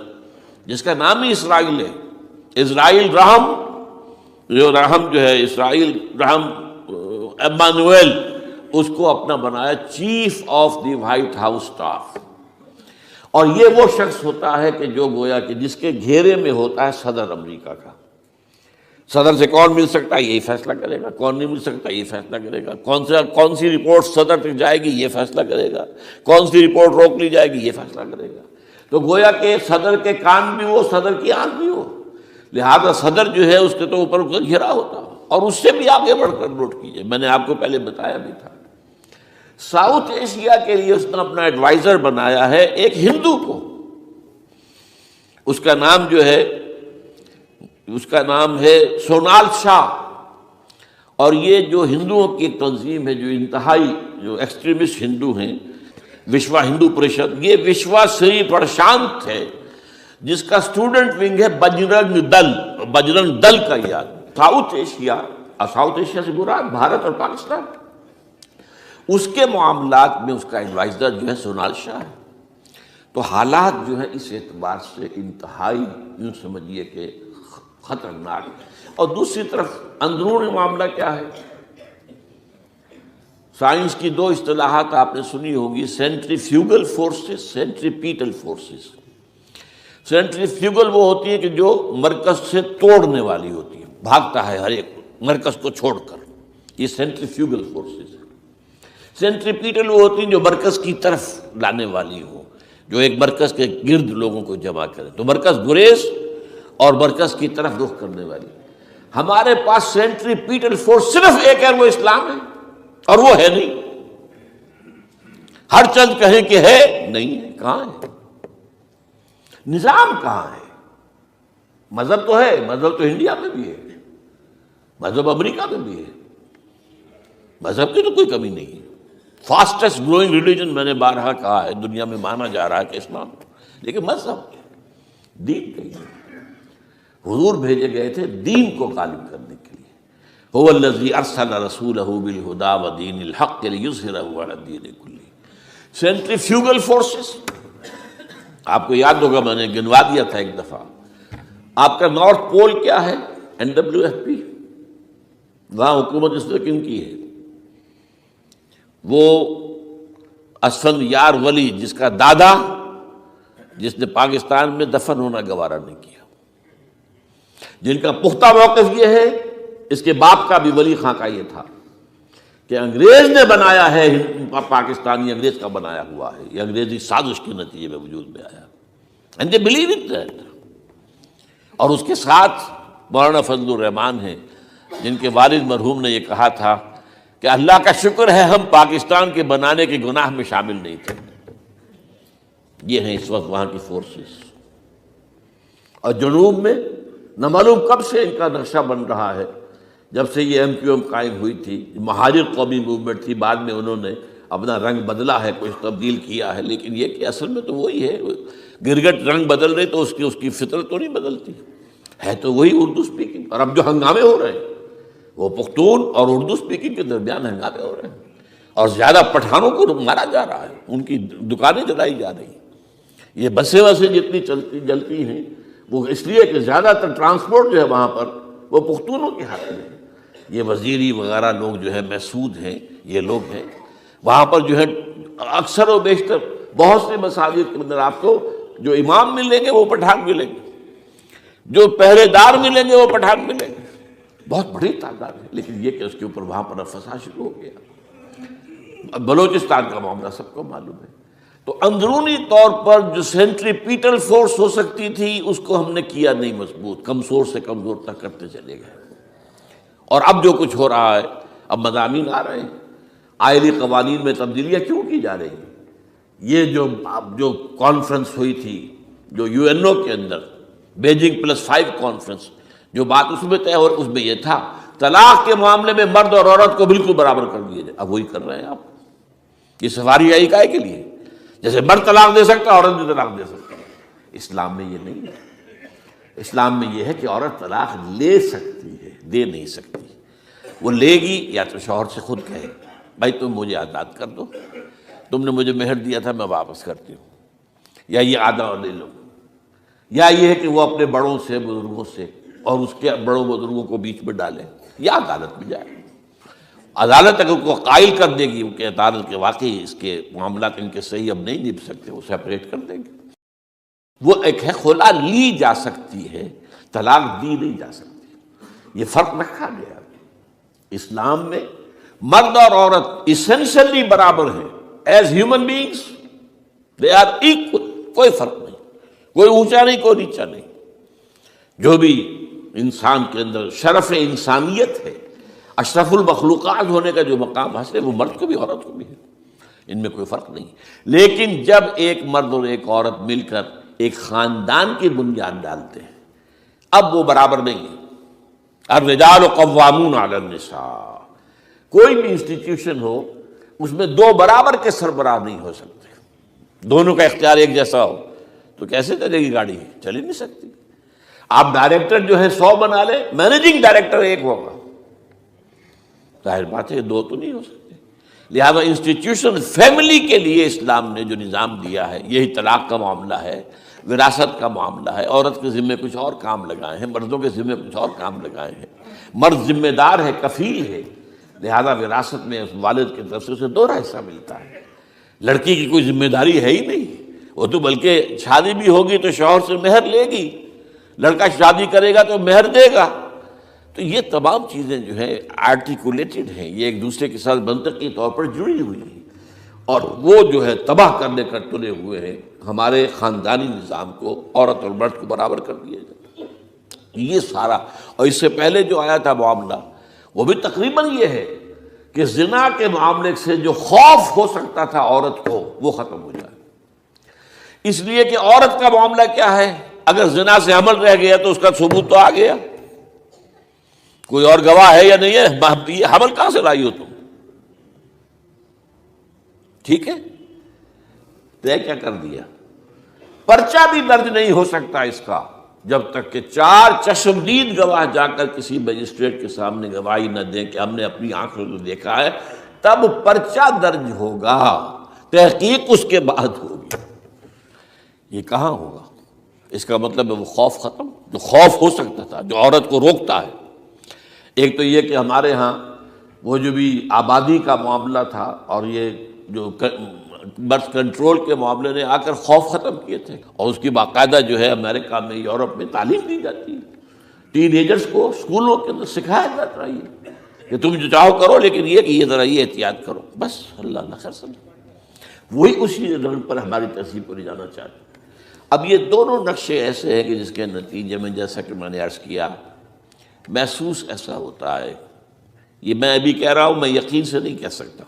جس کا نام ہی اسرائیل ہے، اسرائیل رحم، جو ہے اسرائیل رحم ایمانویل، اس کو اپنا بنایا chief of the white house staff. اور یہ وہ شخص ہوتا ہے کہ جو گویا کہ جس کے گھیرے میں ہوتا ہے صدر امریکہ کا۔ صدر سے کون مل سکتا ہے، یہی فیصلہ کرے گا، کون نہیں مل سکتا یہ فیصلہ کرے گا، کون سی رپورٹ صدر تک جائے گی یہ فیصلہ کرے گا، کون سی رپورٹ روک لی جائے گی یہ فیصلہ کرے گا۔ تو گویا کہ صدر کے کان بھی ہو، صدر کی آنکھ بھی ہو، لہذا صدر جو ہے اس کے تو اوپر کا گھیرا ہوتا ہو، اور اس سے بھی آگے بڑھ کر نوٹ کیجیے، میں نے آپ کو پہلے بتایا بھی تھا، ساؤتھ ایشیا کے لیے اس نے اپنا ایڈوائزر بنایا ہے ایک ہندو کو، اس کا نام ہے سونال شاہ، اور یہ جو ہندوؤں کی ایک تنظیم ہے جو انتہائی جو ایکسٹریمسٹ ہندو ہیں، وشوا ہندو پریشد، یہ وشوا سری پرشانت ہے جس کا اسٹوڈنٹ ونگ ہے بجرنگ دل کا یاد۔ ساؤتھ ایشیا سے مراد بھارت اور پاکستان، اس کے معاملات میں اس کا ایڈوائزر جو ہے سونال شاہ ہے۔ تو حالات جو ہے اس اعتبار سے انتہائی یوں سمجھیے کہ خطرناک، اور دوسری طرف اندرون معاملہ کیا ہے؟ سائنس کی دو اصطلاحات آپ نے سنی ہوگی، centrifugal forces, centripetal forces. Centrifugal وہ ہوتی ہے کہ جو مرکز سے توڑنے والی ہوتی ہے، بھاگتا ہے ہر ایک مرکز کو چھوڑ کر، یہ سینٹریفیوگل فورسز ہے۔ سینٹریپیٹل وہ ہوتی ہیں جو مرکز کی طرف لانے والی ہو، جو ایک مرکز کے گرد لوگوں کو جمع کرے، تو مرکز گریز اور مرکز کی طرف رخ کرنے والی۔ ہمارے پاس سینٹریپیٹل فورس صرف ایک ہے، وہ اسلام ہے، اور وہ ہے نہیں۔ ہر چند کہیں کہ ہے نہیں ہے، کہاں ہے؟ نظام کہاں ہے؟ مذہب تو ہے، مذہب تو انڈیا میں بھی ہے، مذہب امریکہ میں بھی ہے، مذہب کی تو کوئی کمی نہیں ہے۔ فاسٹسٹ گروئنگ ریلیجن میں نے بارہا کہا ہے دنیا میں مانا جا رہا ہے کہ اسلام، لیکن مذہب دین کہیں، حضور بھیجے گئے تھے دین کو غالب کرنے کے لیے۔ هو الذی ارسل رسولہ بالہدی ودین الحق لیظہرہ علی الدین کلہ۔ سینٹریفیوگل فورسز، آپ کو یاد ہوگا میں نے گنوا دیا تھا ایک دفعہ، آپ کا نارتھ پول کیا ہے؟ NWFP، وہاں حکومت اس طرح کن کی ہے؟ وہ اسفند یار ولی، جس کا دادا، جس نے پاکستان میں دفن ہونا گوارا نہیں کیا، جن کا پختہ موقف یہ ہے، اس کے باپ کا بھی ولی خاں کا یہ تھا کہ انگریز نے بنایا ہے، پاکستانی انگریز کا بنایا ہوا ہے، یہ انگریزی سازش کے نتیجے میں وجود میں آیا، and they believe it that. اور اس کے ساتھ مولانا فضل الرحمان ہیں، جن کے والد مرحوم نے یہ کہا تھا کہ اللہ کا شکر ہے ہم پاکستان کے بنانے کے گناہ میں شامل نہیں تھے۔ یہ ہیں اس وقت وہاں کی فورسز، اور جنوب میں نہ معلوم کب سے ان کا نقشہ بن رہا ہے، جب سے یہ MQM قائم ہوئی تھی، مہاجر قومی موومنٹ تھی، بعد میں انہوں نے اپنا رنگ بدلا ہے، کچھ تبدیل کیا ہے، لیکن یہ کہ اصل میں تو وہی ہے۔ گرگٹ رنگ بدل رہے تو اس کی فطرت تو نہیں بدلتی، ہے تو وہی اردو سپیکنگ۔ اور اب جو ہنگامے ہو رہے ہیں وہ پختون اور اردو سپیکنگ کے درمیان ہنگامے ہو رہے ہیں، اور زیادہ پٹھانوں کو مارا جا رہا ہے، ان کی دکانیں جلائی جا رہی ہیں۔ یہ بسیں جتنی جلتی ہیں وہ اس لیے کہ زیادہ تر ٹرانسپورٹ جو ہے وہاں پر وہ پختونوں کے ہاتھ میں ہے۔ یہ وزیری وغیرہ لوگ جو ہے محسود ہیں، یہ لوگ ہیں وہاں پر جو ہے اکثر و بیشتر بہت سے مساجد کے اندر آپ کو جو امام ملیں گے وہ پٹھان ملیں گے، جو پہرے دار ملیں گے وہ پٹھان ملیں گے، بہت بڑی تعداد ہے۔ لیکن یہ کہ اس کے اوپر وہاں پر فساد شروع ہو گیا۔ بلوچستان کا معاملہ سب کو معلوم ہے۔ تو اندرونی طور پر جو سینٹریپیٹل فورس ہو سکتی تھی اس کو ہم نے کیا نہیں مضبوط، کمزور سے کمزور تک کرتے چلے گئے۔ اور اب جو کچھ ہو رہا ہے، اب مضامین آ رہے ہیں، آئلی قوانین میں تبدیلیاں کیوں کی جا رہی ہیں؟ یہ جو کانفرنس ہوئی تھی جو UNO کے اندر، بیجنگ +5 کانفرنس، جو بات اس میں طے اور اس میں یہ تھا طلاق کے معاملے میں مرد اور عورت کو بالکل برابر کر دیا جائے۔ اب وہی کر رہے ہیں آپ۔ یہ سفاری آئی کائے کے لیے؟ جیسے مرد طلاق دے سکتا ہے عورت بھی طلاق دے سکتی ہے۔ اسلام میں یہ نہیں ہے۔ اسلام میں یہ ہے کہ عورت طلاق لے سکتی ہے، دے نہیں سکتی۔ وہ لے گی یا تو شوہر سے خود کہے بھائی تم مجھے آزاد کر دو، تم نے مجھے مہر دیا تھا میں واپس کرتی ہوں، یا یہ آدھا اور لے لو، یا یہ ہے کہ وہ اپنے بڑوں سے، بزرگوں سے، اور اس کے بڑوں بزرگوں کو بیچ میں ڈالیں، یا عدالت میں جائے۔ عدالت اگر کو قائل کر دے گی کہ عدالت کے واقعی اس کے معاملات ان کے صحیح اب نہیں نبھ سکتے، وہ سیپریٹ کر دیں گے۔ وہ ایک ہے خلا لی جا سکتی ہے، طلاق دی نہیں جا سکتی۔ یہ فرق رکھا گیا۔ اسلام میں مرد اور عورت اسینشلی برابر ہیں، as human beings they are equal, کوئی فرق نہیں، کوئی اونچا نہیں کوئی نیچا نہیں۔ جو بھی انسان کے اندر شرف انسانیت ہے، اشرف المخلوقات ہونے کا جو مقام حاصل ہے، وہ مرد کو بھی عورت کو بھی ہے، ان میں کوئی فرق نہیں۔ لیکن جب ایک مرد اور ایک عورت مل کر ایک خاندان کی بنیاد ڈالتے ہیں، اب وہ برابر نہیں ہے۔ الرجال قوامون علی النساء، کوئی بھی انسٹیٹیوشن ہو اس میں دو برابر کے سربراہ نہیں ہو سکتے، دونوں کا اختیار ایک جیسا ہو تو کیسے چلے گی گاڑی؟ چل ہی نہیں سکتی۔ آپ ڈائریکٹر جو ہے 100 بنا لیں، مینیجنگ ڈائریکٹر ایک ہوگا، ظاہر بات ہے دو تو نہیں ہو سکتے۔ لہذا انسٹیٹیوشن فیملی کے لیے اسلام نے جو نظام دیا ہے، یہی طلاق کا معاملہ ہے، وراثت کا معاملہ ہے، عورت کے ذمے کچھ اور کام لگائے ہیں، مردوں کے ذمے کچھ اور کام لگائے ہیں۔ مرد ذمہ دار ہے، کفیل ہے، لہذا وراثت میں والد کی طرف سے اسے 2 حصہ ملتا ہے۔ لڑکی کی کوئی ذمہ داری ہے ہی نہیں، وہ تو بلکہ شادی بھی ہوگی تو شوہر سے مہر لے گی، لڑکا شادی کرے گا تو مہر دے گا۔ تو یہ تمام چیزیں جو ہیں آرٹیکولیٹڈ ہیں، یہ ایک دوسرے کے ساتھ منطقی طور پر جڑی ہوئی ہیں، اور وہ جو ہے تباہ کرنے کر تلے ہوئے ہیں ہمارے خاندانی نظام کو، عورت اور مرد کو برابر کر دیا جائے۔ یہ سارا، اور اس سے پہلے جو آیا تھا معاملہ وہ بھی تقریباً یہ ہے کہ زنا کے معاملے سے جو خوف ہو سکتا تھا عورت کو وہ ختم ہو جائے۔ اس لیے کہ عورت کا معاملہ کیا ہے، اگر زنا سے حمل رہ گیا تو اس کا ثبوت تو آ گیا، کوئی اور گواہ ہے یا نہیں ہے، یہ حمل کہاں سے لائی ہو تم؟ ٹھیک ہے، طے کیا کر دیا، پرچہ بھی درج نہیں ہو سکتا اس کا جب تک کہ 4 چشمدید گواہ جا کر کسی مجسٹریٹ کے سامنے گواہی نہ دیں کہ ہم نے اپنی آنکھوں سے دیکھا ہے، تب پرچہ درج ہوگا، تحقیق اس کے بعد ہوگی۔ یہ کہاں ہوگا؟ اس کا مطلب ہے وہ خوف ختم، جو خوف ہو سکتا تھا، جو عورت کو روکتا ہے۔ ایک تو یہ کہ ہمارے ہاں وہ جو بھی آبادی کا معاملہ تھا اور یہ جو برتھ کنٹرول کے معاملے نے آ کر خوف ختم کیے تھے، اور اس کی باقاعدہ جو ہے امریکہ میں، یورپ میں تعلیم دی جاتی ہے، ٹین ایجرز کو اسکولوں کے اندر سکھایا جاتا ہے کہ تم جو چاہو کرو، لیکن یہ کہ یہ ذرا یہ احتیاط کرو، بس اللہ خیر سمجھے۔ وہی اسی رنگ پر ہماری تہذیب کو لے جانا چاہتے ہیں۔ اب یہ دونوں نقشے ایسے ہیں کہ جس کے نتیجے میں، جیسا کہ میں نے عرض کیا، محسوس ایسا ہوتا ہے، یہ میں ابھی کہہ رہا ہوں، میں یقین سے نہیں کہہ سکتا۔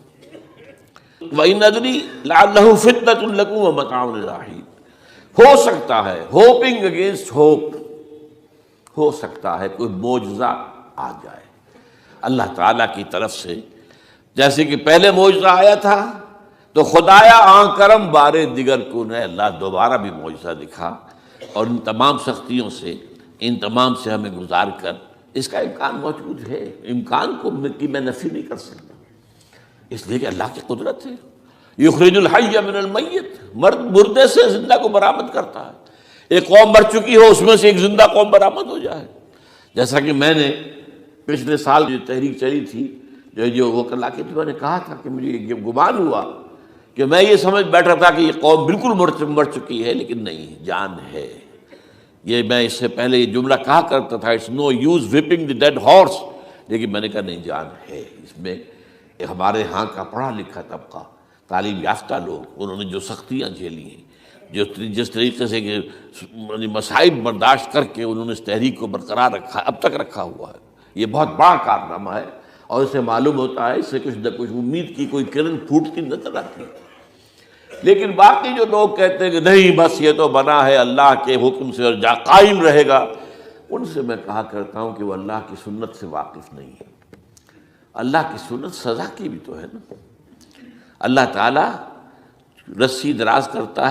وَإِنْ أَدْرِي لَعَلَّهُ فِتْنَةٌ لَكُمْ وَمَتَاعٌ إِلَىٰ حِينٍ، ہو سکتا ہے، ہوپنگ اگینسٹ ہوپ، ہو سکتا ہے کوئی معجزہ آ جائے اللہ تعالیٰ کی طرف سے، جیسے کہ پہلے معجزہ آیا تھا تو خدایا آن کرم بارے دیگر کو نے اللہ دوبارہ بھی معجزہ دکھا، اور ان تمام سختیوں سے، ان تمام سے ہمیں گزار کر، اس کا امکان موجود ہے، امکان کو کی میں نفی نہیں کر سکتا، اس لیے کہ اللہ کی قدرت ہے۔ یخرج الحی من المیت، مردے سے زندہ کو برآمد کرتا ہے۔ ایک قوم مر چکی ہو، اس میں سے ایک زندہ قوم برآمد ہو جائے، جیسا کہ میں نے پچھلے سال جو تحریک چلی تھی، جو وہ کل کے میں نے کہا تھا کہ مجھے یہ گمان ہوا کہ میں یہ سمجھ بیٹھا تھا کہ یہ قوم بالکل مر چکی ہے، لیکن نہیں، جان ہے۔ یہ میں اس سے پہلے یہ جملہ کہا کرتا تھا، it's no use whipping the dead horse, لیکن میں نے کہا نہیں، جان ہے اس میں۔ ہمارے ہاں کا پڑھا لکھا طبقہ، تعلیم یافتہ لوگ، انہوں نے جو سختیاں جھیلی ہیں، جس طریقے سے کہ مصائب برداشت کر کے انہوں نے اس تحریک کو برقرار رکھا، اب تک رکھا ہوا ہے، یہ بہت بڑا کارنامہ ہے، اور اسے معلوم ہوتا ہے، اس سے کچھ نہ کچھ امید کی کوئی کرن پھوٹتی نظر آتی ہے۔ لیکن باقی جو لوگ کہتے ہیں کہ نہیں، بس یہ تو بنا ہے اللہ کے حکم سے اور قائم رہے گا، ان سے میں کہا کرتا ہوں کہ وہ اللہ کی سنت سے واقف نہیں ہے۔ اللہ کی سنت سزا کی بھی تو ہے نا، اللہ تعالیٰ رسی دراز کرتا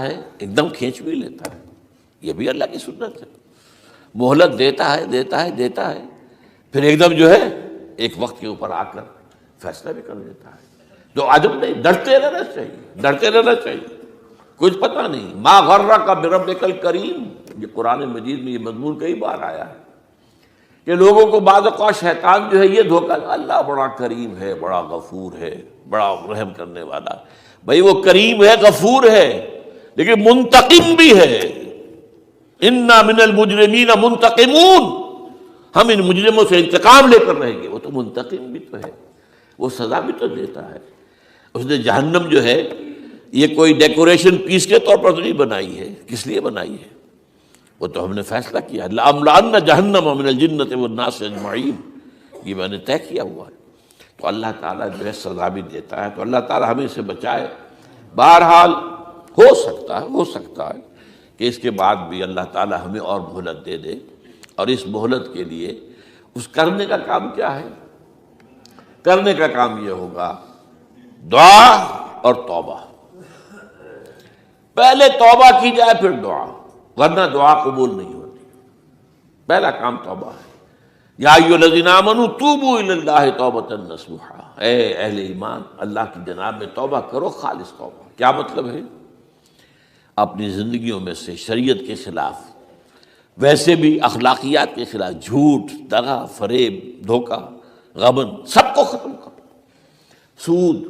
ہے، ایک دم کھینچ بھی لیتا ہے، یہ بھی اللہ کی سنت ہے۔ مہلت دیتا ہے، پھر ایک دم جو ہے ایک وقت کے اوپر آ کر فیصلہ بھی کر دیتا ہے۔ جو عجب نہیں، ڈرتے رہنا چاہیے، کچھ پتہ نہیں۔ ما غرک بربک الکریم، یہ قرآن مجید میں یہ مضمون کئی بار آیا ہے کہ لوگوں کو بعض اوقات شیطان جو ہے یہ دھوکہ، اللہ بڑا کریم ہے، بڑا غفور ہے، بڑا رحم کرنے والا۔ بھائی وہ کریم ہے، غفور ہے، لیکن منتقم بھی ہے۔ انا من المجرمین منتقمون، ہم ان مجرموں سے انتقام لے کر رہیں گے۔ وہ تو منتقم بھی تو ہے، وہ سزا بھی تو دیتا ہے۔ اس نے جہنم جو ہے یہ کوئی ڈیکوریشن پیس کے طور پر تو نہیں بنائی ہے، کس لیے بنائی ہے؟ وہ تو ہم نے فیصلہ کیا، لَأَمْلَأَنَّ جَهَنَّمَ مِنَ الْجِنَّةِ وَالنَّاسِ أَجْمَعِينَ، یہ میں نے طے کیا ہوا ہے۔ تو اللہ تعالیٰ جو ہے سزا بھی دیتا ہے، تو اللہ تعالیٰ ہمیں سے بچائے۔ بہرحال ہو سکتا ہے کہ اس کے بعد بھی اللہ تعالیٰ ہمیں اور مہلت دے دے، اور اس مہلت کے لیے اس کرنے کا کام کیا ہے؟ کرنے کا کام یہ ہوگا دعا اور توبہ۔ پہلے توبہ کی جائے پھر دعا، ورنہ دعا قبول نہیں ہوتی۔ پہلا کام توبہ ہے۔ یا ایھا الذین آمنوا توبوا الی اللہ توبۃ نصوحا، اے اہل ایمان، اللہ کی جناب میں توبہ کرو، خالص توبہ۔ کیا مطلب ہے؟ اپنی زندگیوں میں سے شریعت کے خلاف، ویسے بھی اخلاقیات کے خلاف، جھوٹ، دغا، فریب، دھوکہ، غبن، سب کو ختم کرو۔ سود،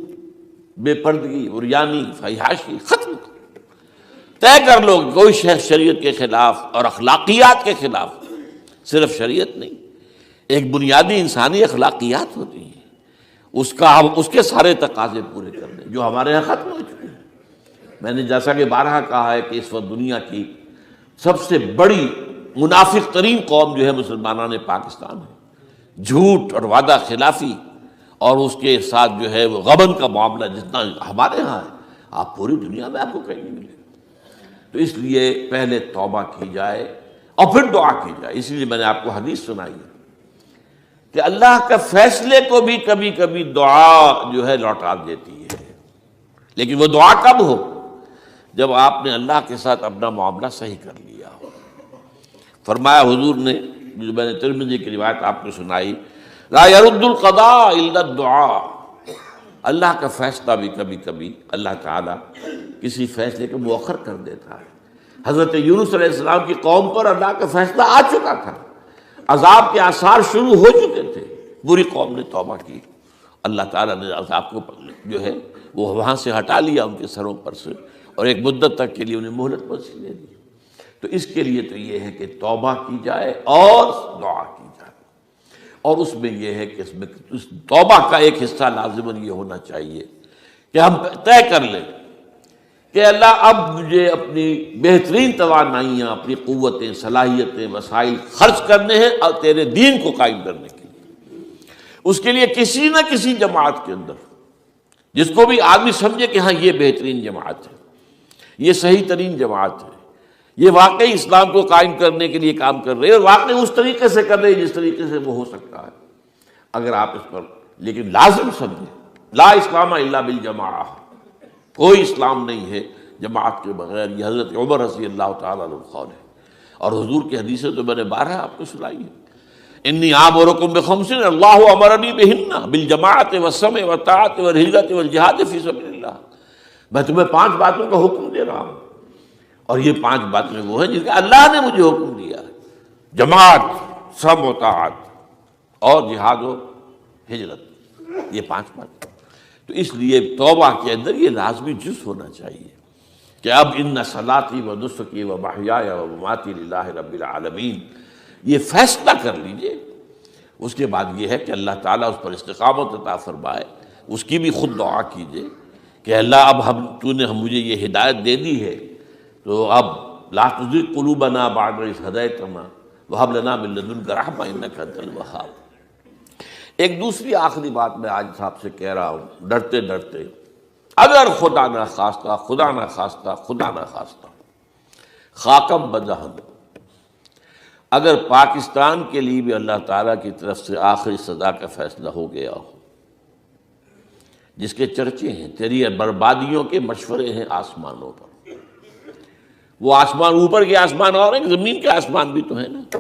بے پردگی، عریانی، فحاشی ختم کرو۔ طے کر لو کوئی شخص شریعت کے خلاف اور اخلاقیات کے خلاف، صرف شریعت نہیں، ایک بنیادی انسانی اخلاقیات ہوتی ہیں، اس کے سارے تقاضے پورے کرنے جو ہمارے یہاں ختم ہو چکے ہیں۔ میں نے جیسا کہ بارہا کہا ہے کہ اس وقت دنیا کی سب سے بڑی منافق ترین قوم جو ہے مسلمانان پاکستان ہے۔ جھوٹ اور وعدہ خلافی اور اس کے ساتھ جو ہے وہ غبن کا معاملہ جتنا ہمارے ہاں ہے آپ پوری دنیا میں آپ کو کہیں نہیں ملے. تو اس لیے پہلے توبہ کی جائے اور پھر دعا کی جائے. اسی لیے میں نے آپ کو حدیث سنائی ہے کہ اللہ کے فیصلے کو بھی کبھی کبھی دعا جو ہے لوٹا دیتی ہے، لیکن وہ دعا کب ہو؟ جب آپ نے اللہ کے ساتھ اپنا معاملہ صحیح کر لیا ہو. فرمایا حضور نے، جو میں نے ترمذی کی روایت آپ کو سنائی، لا يرد القضاء الا الدعاء. اللہ کا فیصلہ بھی کبھی کبھی اللہ تعالیٰ کسی فیصلے کو مؤخر کر دیتا ہے. حضرت یونس علیہ السلام کی قوم پر اللہ کا فیصلہ آ چکا تھا، عذاب کے آثار شروع ہو چکے تھے، پوری قوم نے توبہ کی، اللہ تعالیٰ نے عذاب کو جو ہے وہ وہاں سے ہٹا لیا ان کے سروں پر سے، اور ایک مدت تک کے لیے انہیں مہلت بخشی دے دی. تو اس کے لیے تو یہ ہے کہ توبہ کی جائے اور دعا کی جائے. اور اس میں یہ ہے کہ اس میں اس توبہ کا ایک حصہ لازماً یہ ہونا چاہیے کہ ہم طے کر لیں کہ اللہ اب مجھے اپنی بہترین توانائیاں، اپنی قوتیں، صلاحیتیں، وسائل خرچ کرنے ہیں اور تیرے دین کو قائم کرنے کے لیے. اس کے لیے کسی نہ کسی جماعت کے اندر جس کو بھی آدمی سمجھے کہ ہاں یہ بہترین جماعت ہے، یہ صحیح ترین جماعت ہے، یہ واقعی اسلام کو قائم کرنے کے لیے کام کر رہے ہیں اور واقعی اس طریقے سے کر رہے ہیں جس طریقے سے وہ ہو سکتا ہے. اگر آپ اس پر لیکن لازم سمجھیں لا اسلام الا بالجماعہ، کوئی اسلام نہیں ہے جماعت کے بغیر. یہ حضرت عمر رضی اللہ تعالیٰ عنہ قول ہے، اور حضور کی حدیثیں تو میں نے 12 آپ کو سنائی ہیں. انی آمرکم بخمس اللہ امرنی بہن بالجماعت والسمع والطاعت والہجرۃ والجہاد فی سبیل اللہ. میں تمہیں 5 باتوں کا حکم دے رہا ہوں، اور یہ 5 باتیں وہ ہیں جن کا اللہ نے مجھے حکم دیا ہے: جماعت، سمع و طاعت اور جہاد و ہجرت. یہ 5 باتیں. تو اس لیے توبہ کے اندر یہ لازمی جز ہونا چاہیے کہ اب ان صلاتی و نسکی و محیای و مماتی للہ رب العالمین، یہ فیصلہ کر لیجئے. اس کے بعد یہ ہے کہ اللہ تعالیٰ اس پر استقامت عطا فرمائے. اس کی بھی خود دعا کیجئے کہ اللہ اب تو نے مجھے یہ ہدایت دے دی ہے، تو اب لا تزغ قلوبنا بعد اذ ہدیتنا وہب لنا من لدنک رحمۃ انک انت الوہاب. ایک دوسری آخری بات میں آج صاحب سے کہہ رہا ہوں، ڈرتے ڈرتے، اگر خدا نہ خواستہ، خدا نہ خواستہ، خدا نہ خواستہ، خاکم بدہن، اگر پاکستان کے لیے بھی اللہ تعالیٰ کی طرف سے آخری سزا کا فیصلہ ہو گیا ہو، جس کے چرچے ہیں، تیری بربادیوں کے مشورے ہیں آسمانوں پر. وہ آسمان اوپر کے آسمان اور ہیں، زمین کے آسمان بھی تو ہیں نا.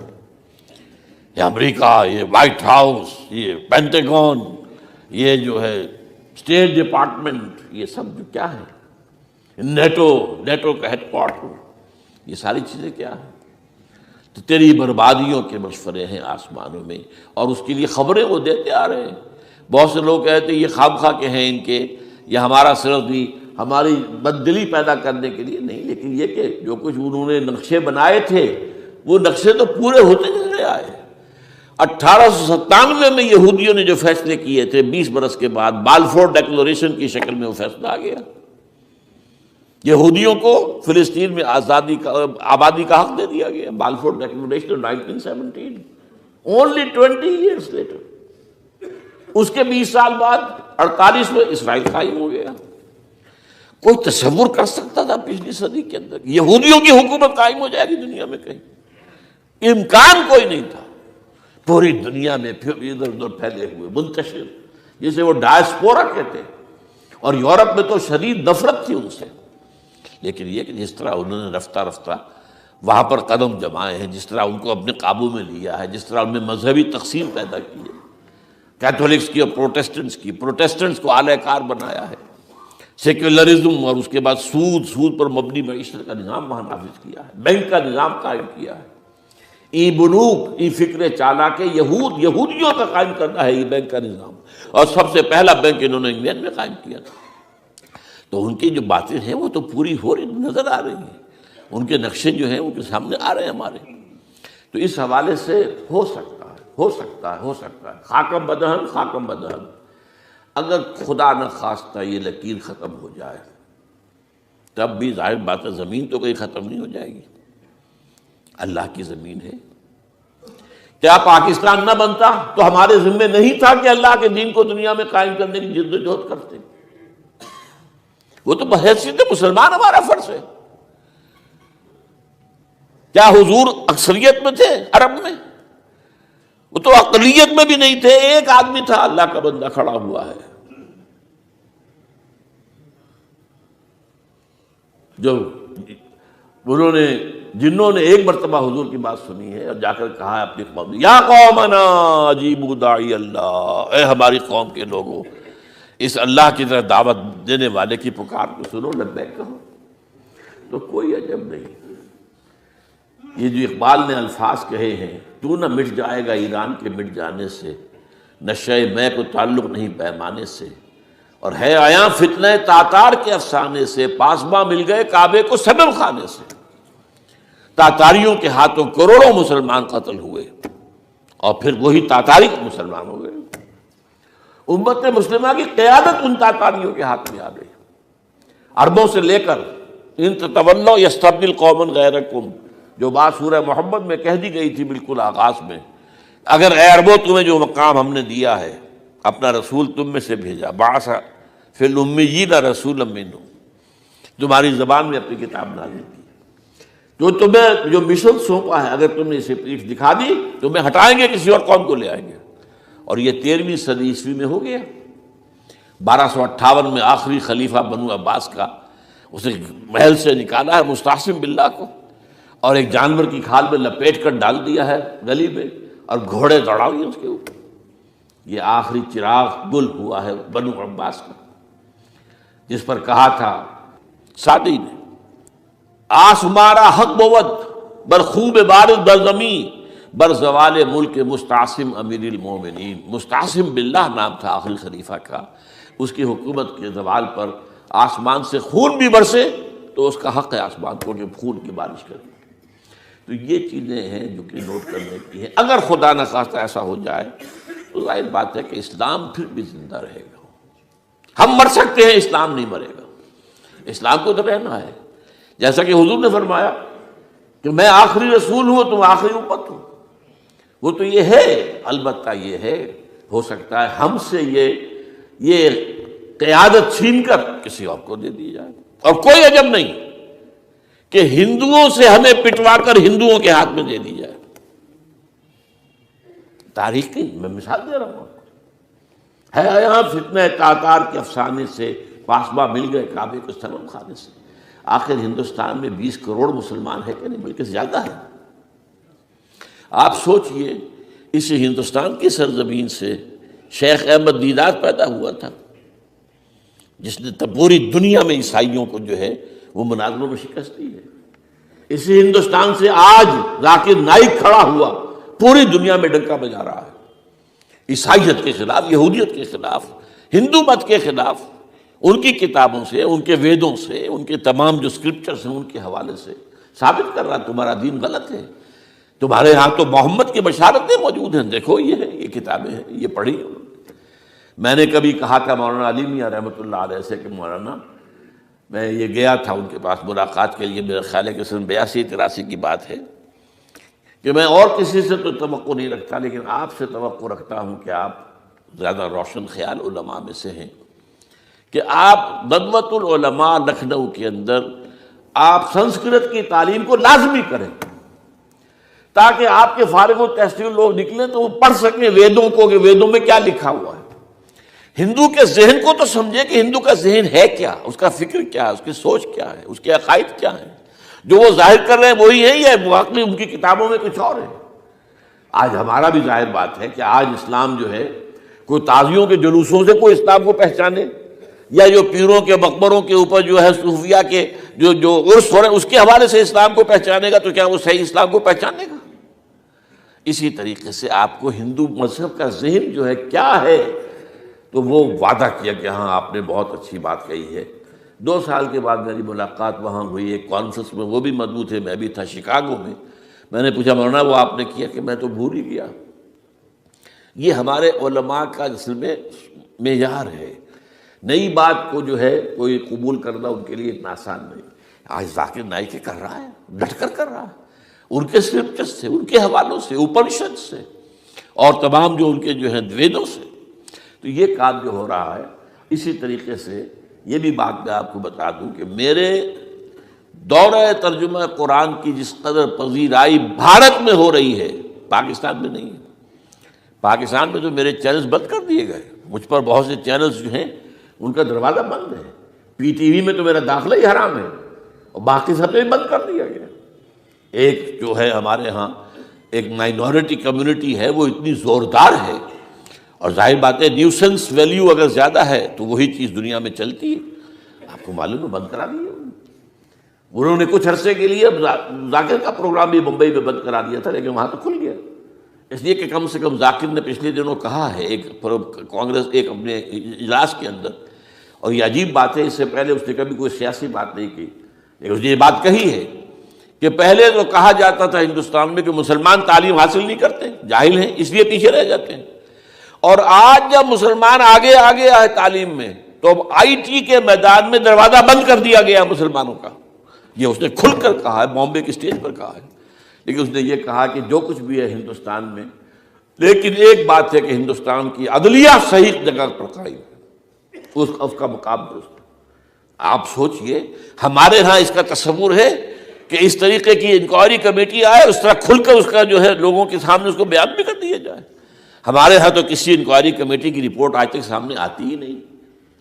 یہ امریکہ، یہ وائٹ ہاؤس، یہ پینٹاگون، یہ جو ہے اسٹیٹ ڈپارٹمنٹ، یہ سب جو کیا ہے، نیٹو کا ہیڈ کوارٹر، یہ ساری چیزیں کیا ہیں؟ تو تیری بربادیوں کے مشورے ہیں آسمانوں میں، اور اس کے لیے خبریں وہ دیتے آ رہے ہیں. بہت سے لوگ کہتے ہیں یہ خام خواہ کے ہیں ان کے، یہ ہمارا صرف بھی ہماری بددلی پیدا کرنے کے لیے نہیں، لیکن یہ کہ جو کچھ انہوں نے نقشے بنائے تھے وہ نقشے تو پورے ہوتے چلے آئے. 1897 میں یہودیوں نے جو فیصلے کیے تھے، 20 برس کے بعد بالفور ڈیکلریشن کی شکل میں وہ فیصلہ آ گیا. یہودیوں کو فلسطین میں آبادی کا حق دے دیا گیا. Balfour declaration 1917، only 20 years later. اس کے 20 سال بعد 48 میں اسرائیل قائم ہو گیا. کوئی تصور کر سکتا تھا پچھلی صدی کے اندر یہودیوں کی حکومت قائم ہو جائے گی دنیا میں؟ کہیں امکان کوئی نہیں تھا. پوری دنیا میں پھر ادھر ادھر پھیلے ہوئے، منتشر، جسے وہ ڈائسپورا کہتے ہیں، اور یورپ میں تو شدید نفرت تھی ان سے. لیکن یہ کہ جس طرح انہوں نے رفتہ رفتہ وہاں پر قدم جمائے ہیں، جس طرح ان کو اپنے قابو میں لیا ہے، جس طرح ان میں مذہبی تقسیم پیدا کی ہے، کیتھولکس کی اور پروٹیسٹنٹس کو اعلی کار بنایا ہے، سیکولرزم اور اس کے بعد سود پر مبنی معیشت کا نظام وہاں نافذ کیا ہے، بینک کا نظام قائم کیا ہے. ای بنوک، ای فکر چالاک یہودیوں کا قائم کرنا ہے یہ بینک کا نظام، اور سب سے پہلا بینک انہوں نے انگلینڈ میں قائم کیا تھا. تو ان کی جو باتیں ہیں وہ تو پوری ہو رہی نظر آ رہی ہیں، ان کے نقشے جو ہیں ان کے سامنے آ رہے ہیں ہمارے. تو اس حوالے سے ہو سکتا ہے خاکم بدہن. اگر خدا نہ خواستہ یہ لکیر ختم ہو جائے، تب بھی ظاہر بات ہے زمین تو کہیں ختم نہیں ہو جائے گی. اللہ کی زمین ہے، کیا پاکستان نہ بنتا تو ہمارے ذمے نہیں تھا کہ اللہ کے دین کو دنیا میں قائم کرنے کی جد و جہد کرتے؟ وہ تو بحیثیت مسلمان ہمارا فرض ہے۔ کیا حضور اکثریت میں تھے عرب میں؟ وہ تو اقلیت میں بھی نہیں تھے، ایک آدمی تھا اللہ کا بندہ کھڑا ہوا ہے جو انہوں نے جنوں نے ایک مرتبہ حضور کی بات سنی ہے اور جا کر کہا ہے اپنی قوم سے، یا قومنا اجیبوا داعی اللہ، اے ہماری قوم کے لوگوں اس اللہ کی طرف دعوت دینے والے کی پکار کو سنو، لبیک کہو۔ تو کوئی عجب نہیں، یہ جو اقبال نے الفاظ کہے ہیں، تو نہ مٹ جائے گا ایران کے مٹ جانے سے، نشے میں کو تعلق نہیں پیمانے سے، اور ہے آیا فتنہ تاتار کے افسانے سے، پاسباں مل گئے کعبے کو صنم خانے سے۔ تاتاریوں کے ہاتھوں کروڑوں مسلمان قتل ہوئے اور پھر وہی تاتاری مسلمان ہو گئے۔ امت مسلمہ کی قیادت ان تاتاریوں کے ہاتھ میں آ گئی۔ عربوں سے لے کر ان تتولوا یستبدل قوما غیرکم، جو بات سورہ محمد میں کہہ دی گئی تھی بالکل آغاز میں، اگر اے عربوں تمہیں جو مقام ہم نے دیا ہے، اپنا رسول تم میں سے بھیجا، بعث فی الامیین رسولا منہم، تمہاری زبان میں اپنی کتاب نازل کی، جو تمہیں جو مشن سونپا ہے اگر تم نے اسے پیٹھ دکھا دی تمہیں ہٹائیں گے، کسی اور قوم کو لے آئیں گے۔ اور یہ 13ویں صدی عیسوی میں ہو گیا۔ 1258 میں آخری خلیفہ بنو عباس کا اسے محل سے نکالا ہے مستعصم باللہ کو، اور ایک جانور کی کھال میں لپیٹ کر ڈال دیا ہے گلی میں، اور گھوڑے دوڑا دیے اس کے اوپر۔ یہ آخری چراغ گل ہوا ہے بنو عباس کا، جس پر کہا تھا سعدی نے، آس مارا حق بود بر خوب بارد بر زمین بر زوال ملک مستعصم امیر المومنین۔ مستعصم باللہ نام تھا آخری خلیفہ کا، اس کی حکومت کے زوال پر آسمان سے خون بھی برسے تو اس کا حق ہے آسمان کو کہ خون کی بارش کرے۔ تو یہ چیزیں ہیں جو کہ نوٹ کرنے کی ہیں۔ اگر خدا نہ خواستہ ایسا ہو جائے تو ظاہر بات ہے کہ اسلام پھر بھی زندہ رہے گا۔ ہم مر سکتے ہیں، اسلام نہیں مرے گا، اسلام کو تو رہنا ہے۔ جیسا کہ حضور نے فرمایا کہ میں آخری رسول ہوں، تم آخری امت ہو، وہ تو یہ ہے، البتہ یہ ہے ہو سکتا ہے ہم سے یہ قیادت چھین کر کسی اور کو دے دی جائے، اور کوئی عجب نہیں کہ ہندوؤں سے ہمیں پٹوا کر ہندوؤں کے ہاتھ میں دے دی جائے۔ تاریخ کی میں مثال دے رہا ہوں، ہے یہاں فتنہ تاتار کے افسانے سے پاسباں مل گئے کعبے کو صنم خانے سے۔ آخر ہندوستان میں 20 کروڑ مسلمان ہے کہ نہیں، بلکہ زیادہ ہے۔ آپ سوچئے اس ہندوستان کی سرزمین سے شیخ احمد دیدار پیدا ہوا تھا، جس نے پوری دنیا میں عیسائیوں کو جو ہے وہ مناظروں میں شکست دی ہے۔ اسی ہندوستان سے آج ذاکر نائک کھڑا ہوا، پوری دنیا میں ڈنکا بجا رہا ہے، عیسائیت کے خلاف، یہودیت کے خلاف، ہندو مت کے خلاف، ان کی کتابوں سے، ان کے ویدوں سے، ان کے تمام جو اسکرپچرز ہیں ان کے حوالے سے ثابت کر رہا تمہارا دین غلط ہے۔ تمہارے ہاں تو محمد کی بشارتیں موجود ہیں، دیکھو یہ ہے، یہ کتابیں ہیں، یہ پڑھی۔ میں نے کبھی کہا تھا مولانا علی میاں رحمۃ اللہ علیہ سے کہ مولانا میں یہ گیا تھا ان کے پاس ملاقات کے لیے، میرا خیال ہے کہ سن 82-83 کی بات ہے، کہ میں اور کسی سے تو توقع نہیں رکھتا لیکن آپ سے توقع رکھتا ہوں کہ آپ زیادہ روشن خیال علماء میں سے ہیں، کہ آپ ندوۃ العلماء لکھنؤ کے اندر آپ سنسکرت کی تعلیم کو لازمی کریں، تاکہ آپ کے فارغ التحصیل لوگ نکلیں تو وہ پڑھ سکیں ویدوں کو کہ ویدوں میں کیا لکھا ہوا ہے۔ ہندو کے ذہن کو تو سمجھے کہ ہندو کا ذہن ہے کیا، اس کا فکر کیا ہے، اس کی سوچ کیا ہے، اس کے عقائد کیا ہیں، جو وہ ظاہر کر رہے ہیں وہی ہے یا واقعی ان کی کتابوں میں کچھ اور ہے۔ آج ہمارا بھی ظاہر بات ہے کہ آج اسلام جو ہے کوئی تازیوں کے جلوسوں سے کوئی اسلام کو پہچانے، یا جو پیروں کے مقبروں کے اوپر جو ہے صوفیہ کے جو عرس ہو رہے ہیں اس کے حوالے سے اسلام کو پہچانے گا تو کیا وہ صحیح اسلام کو پہچانے گا؟ اسی طریقے سے آپ کو ہندو مذہب کا ذہن جو ہے کیا ہے، تو وہ وعدہ کیا کہ ہاں آپ نے بہت اچھی بات کہی ہے۔ 2 سال کے بعد میری ملاقات وہاں ہوئی ایک کانفرنس میں، وہ بھی مضبوط ہے، میں بھی تھا شکاگو میں۔ میں نے پوچھا مولانا وہ آپ نے کیا؟ کہ میں تو بھول ہی گیا۔ یہ ہمارے علماء کا اصل میں معیار ہے، نئی بات کو جو ہے کوئی قبول کرنا ان کے لیے اتنا آسان نہیں۔ آج ذاکر نائک کر رہا ہے، ڈٹ کر رہا ہے، ان کے اسکرپچر سے، ان کے حوالوں سے، اپنشد سے، اور تمام جو ان کے جو ہیں ویدوں سے۔ تو یہ کام جو ہو رہا ہے، اسی طریقے سے یہ بھی بات میں آپ کو بتا دوں کہ میرے دورہ ترجمہ قرآن کی جس قدر پذیرائی بھارت میں ہو رہی ہے، پاکستان میں نہیں ہے۔ پاکستان میں تو میرے چینلز بند کر دیے گئے، مجھ پر بہت سے چینلز جو ہیں ان کا دروازہ بند ہے، پی ٹی وی میں تو میرا داخلہ ہی حرام ہے، اور باقی سب نے بند کر دیا گیا۔ ایک جو ہے ہمارے ہاں ایک مائنورٹی کمیونٹی ہے، وہ اتنی زوردار ہے، اور ظاہر بات ہے نیوسنس ویلیو اگر زیادہ ہے تو وہی چیز دنیا میں چلتی ہے۔ آپ کو معلوم ہے بند کرا دیا انہوں نے کچھ عرصے کے لیے۔ ذاکر کا پروگرام بھی ممبئی میں بند کرا دیا تھا، لیکن وہاں تو کھل گیا، اس لیے کہ کم سے کم ذاکر نے پچھلے دنوں کہا ہے ایک کانگریس ایک اپنے اجلاس کے اندر، اور یہ عجیب بات ہے، اس سے پہلے اس نے کبھی کوئی سیاسی بات نہیں کی، لیکن اس نے یہ بات کہی ہے کہ پہلے تو کہا جاتا تھا ہندوستان میں کہ مسلمان تعلیم حاصل نہیں کرتے، جاہل ہیں، اس لیے پیچھے رہ جاتے ہیں، اور آج جب مسلمان آگے آگے آئے تعلیم میں تو اب آئی ٹی کے میدان میں دروازہ بند کر دیا گیا مسلمانوں کا۔ یہ اس نے کھل کر کہا ہے، بامبے کی اسٹیج پر کہا ہے، لیکن اس نے یہ کہا کہ جو کچھ بھی ہے ہندوستان میں، لیکن ایک بات ہے کہ ہندوستان کی عدلیہ صحیح جگہ پر قائم ہے، اس کا مقام درست۔ آپ سوچئے ہمارے ہاں اس کا تصور ہے کہ اس طریقے کی انکوائری کمیٹی آئے، اس طرح کھل کر اس کا جو ہے لوگوں کے سامنے اس کو بیان بھی کر دیا جائے۔ ہمارے ہاں تو کسی انکوائری کمیٹی کی رپورٹ آج تک سامنے آتی ہی نہیں،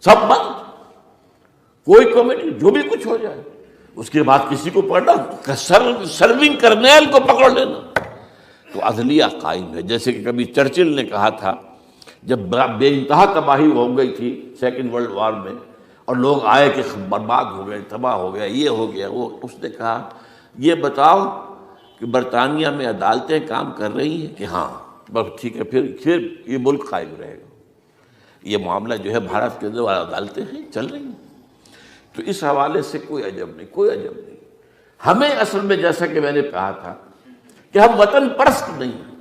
سب بند، کوئی کمیٹی جو بھی کچھ ہو جائے، اس کے بعد کسی کو پکڑنا، سرونگ کرنیل کو پکڑ لینا۔ تو عدلیہ قائم ہے، جیسے کہ کبھی چرچل نے کہا تھا جب بے انتہا تباہی ہو گئی تھی سیکنڈ ورلڈ وار میں، اور لوگ آئے کہ برباد ہو گئے، تباہ ہو گیا، یہ ہو گیا وہ، اس نے کہا یہ بتاؤ کہ برطانیہ میں عدالتیں کام کر رہی ہیں کہ ہاں، بس ٹھیک ہے، پھر یہ ملک قائم رہے گا۔ یہ معاملہ جو ہے بھارت کے اندر عدالتیں ہیں چل رہی ہیں۔ تو اس حوالے سے کوئی عجب نہیں، کوئی عجب نہیں۔ ہمیں اصل میں جیسا کہ میں نے کہا تھا کہ ہم وطن پرست نہیں ہیں،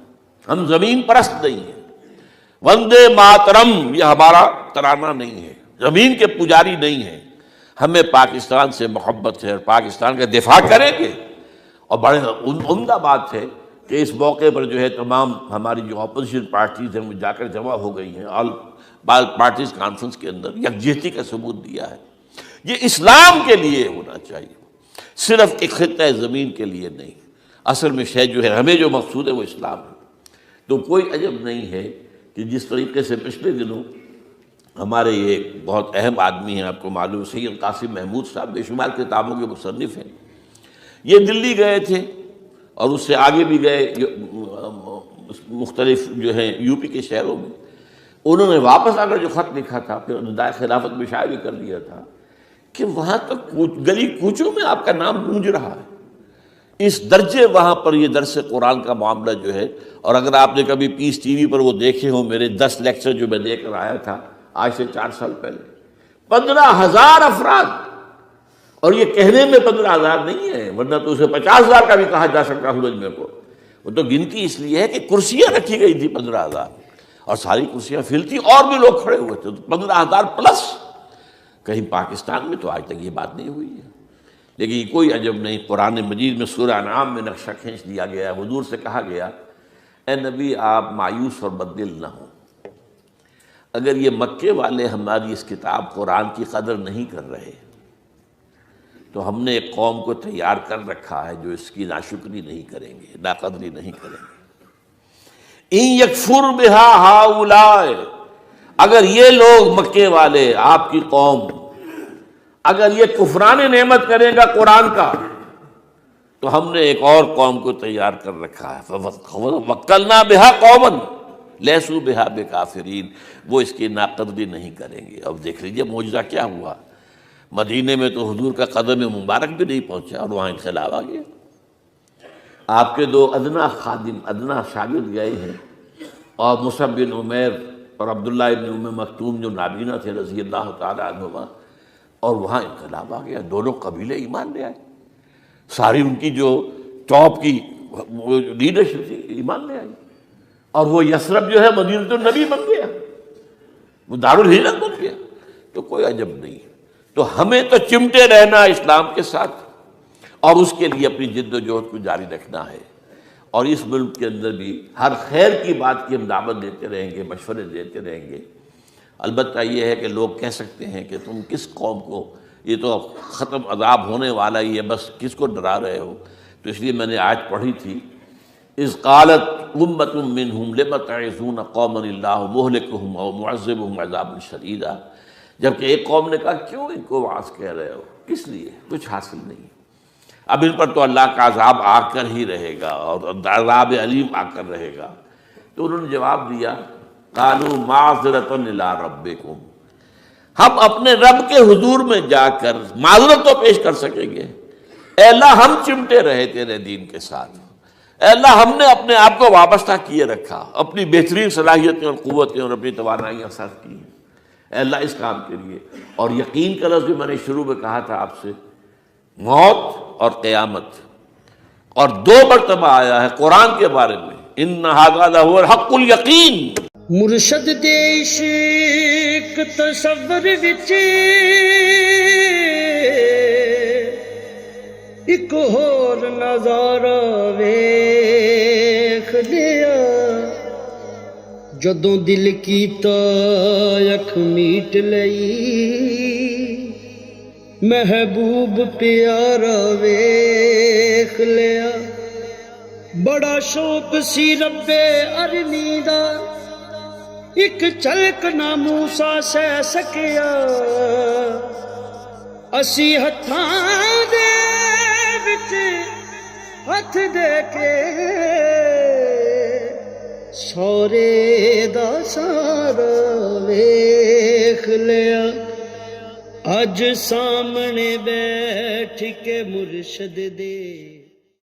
ہم زمین پرست نہیں ہیں۔ وندے ماترم یہ ہمارا ترانہ نہیں ہے، زمین کے پجاری نہیں ہیں۔ ہمیں پاکستان سے محبت ہے اور پاکستان کا دفاع کریں گے، اور بڑے عمدہ بات ہے کہ اس موقع پر جو ہے تمام ہماری جو اپوزیشن پارٹیز ہیں وہ جا کر جمع ہو گئی ہیں، آل پارٹیز کانفرنس کے اندر یکجہتی کا ثبوت دیا ہے۔ یہ اسلام کے لیے ہونا چاہیے، صرف ایک خطہ زمین کے لیے نہیں۔ اصل میں شے جو ہے ہمیں جو مقصود ہے وہ اسلام ہے۔ تو کوئی عجب نہیں ہے کہ جس طریقے سے پچھلے دنوں ہمارے یہ بہت اہم آدمی ہیں، آپ کو معلوم سید قاسم محمود صاحب بے شمار کتابوں کے مصنف ہیں، یہ دلی گئے تھے اور اس سے آگے بھی گئے مختلف جو ہیں یو پی کے شہروں میں۔ انہوں نے واپس آ کر جو خط لکھا تھا، پھر ندائے خلافت میں شائع بھی کر دیا تھا کہ وہاں تک گلی کوچوں میں آپ کا نام گونج رہا ہے۔ اس درجے وہاں پر یہ درس قرآن کا معاملہ جو ہے، اور اگر آپ نے کبھی پیس ٹی وی پر وہ دیکھے ہوں میرے 10 لیکچر جو میں دے کر آیا تھا آج سے 4 سال پہلے، 15,000 افراد، اور یہ کہنے میں 15,000 نہیں ہے، ورنہ تو اسے 50,000 کا بھی کہا جا سکتا سورج میں کو۔ وہ تو گنتی اس لیے ہے کہ کرسیاں رکھی گئی تھی 15,000، اور ساری کرسیاں فل تھی، اور بھی لوگ کھڑے ہوئے تھے، 15,000 پلس۔ کہیں پاکستان میں تو آج تک یہ بات نہیں ہوئی ہے، لیکن یہ کوئی عجب نہیں۔ قرآن مجید میں سورہ انعام میں نقشہ کھینچ دیا گیا ہے، حضور سے کہا گیا اے نبی آپ مایوس اور بددل نہ ہوں، اگر یہ مکے والے ہماری اس کتاب قرآن کی قدر نہیں کر رہے تو ہم نے ایک قوم کو تیار کر رکھا ہے جو اس کی ناشکری نہیں کریں گے، ناقدری نہیں کریں گے۔ ان یکفر بہا ہؤلاء، اگر یہ لوگ مکے والے آپ کی قوم اگر یہ کفران نعمت کرے گا قرآن کا، تو ہم نے ایک اور قوم کو تیار کر رکھا ہے، وَوَكَّلْنَا بِهَا قَوْمًا لَيْسُوا بِهَا بِكَافِرِينَ، وہ اس کی ناقدری نہیں کریں گے۔ اب دیکھ لیجئے معجزہ کیا ہوا، مدینے میں تو حضور کا قدم مبارک بھی نہیں پہنچا اور وہاں انقلاب آ گیا۔ آپ کے 2 ادنا خادم، ادنا شاگرد گئے ہیں، اور مصعب بن عمیر اور عبداللہ ابن ام مکتوم جو نابینا تھے رضی اللہ تعالی عنہما، اور وہاں انقلاب آ گیا، دونوں قبیلے ایمان لے آئے، ساری ان کی جو ٹاپ کی لیڈرشپ تھی ایمان لے آئی، اور وہ یثرب جو ہے مدینۃ النبی بن گیا، وہ دارالہجرت بن گیا۔ تو کوئی عجب نہیں، تو ہمیں تو چمٹے رہنا اسلام کے ساتھ، اور اس کے لیے اپنی جد و جہد کو جاری رکھنا ہے۔ اور اس ملک کے اندر بھی ہر خیر کی بات کی ہم دعوت دیتے رہیں گے، مشورے دیتے رہیں گے۔ البتہ یہ ہے کہ لوگ کہہ سکتے ہیں کہ تم کس قوم کو، یہ تو ختم عذاب ہونے والا ہی ہے، بس کس کو ڈرا رہے ہو؟ تو اس لیے میں نے آج پڑھی تھی، اذ قالت امۃ منہم لم تعظون قوما اللہ مہلکہم او معذبہم عذابا شدیدا، جبکہ ایک قوم نے کہا کیوں ان کو واعظ کہہ رہے ہو، کس لیے؟ کچھ حاصل نہیں، اب ان پر تو اللہ کا عذاب آ کر ہی رہے گا اور عذاب علیم آ کر رہے گا۔ تو انہوں نے جواب دیا، قالوا معذرۃ الی ربکم، ہم اپنے رب کے حضور میں جا کر معذرت تو پیش کر سکیں گے، اے اللہ ہم چمٹے رہے تیرے دین کے ساتھ، اے اللہ ہم نے اپنے آپ کو وابستہ کیے رکھا، اپنی بہترین صلاحیتیں اور قوتیں اور اپنی توانائیاں صرف کی ہیں، اے اللہ اس کام کے لیے۔ اور یقین کا لفظ بھی میں نے شروع میں کہا تھا آپ سے، موت اور قیامت، اور 2 مرتبہ آیا ہے قرآن کے بارے میں، ان ھذا لہو الحق الیقین۔ مرشد دے عشق تصور وچ ایک ہور نظارہ ویکھ لیا، جدوں دل کیتا اکھ میٹ لئی، محبوب پیارا ویکھ لیا، بڑا شوق سی رب ارنی دا، ایک چلک نہ موسیٰ سہ سکیا، اسی ہتھاں دے وچ ہتھ دے کے سورے دا سارا ویکھ لیا، اج سامنے بیٹھ کے مرشد دے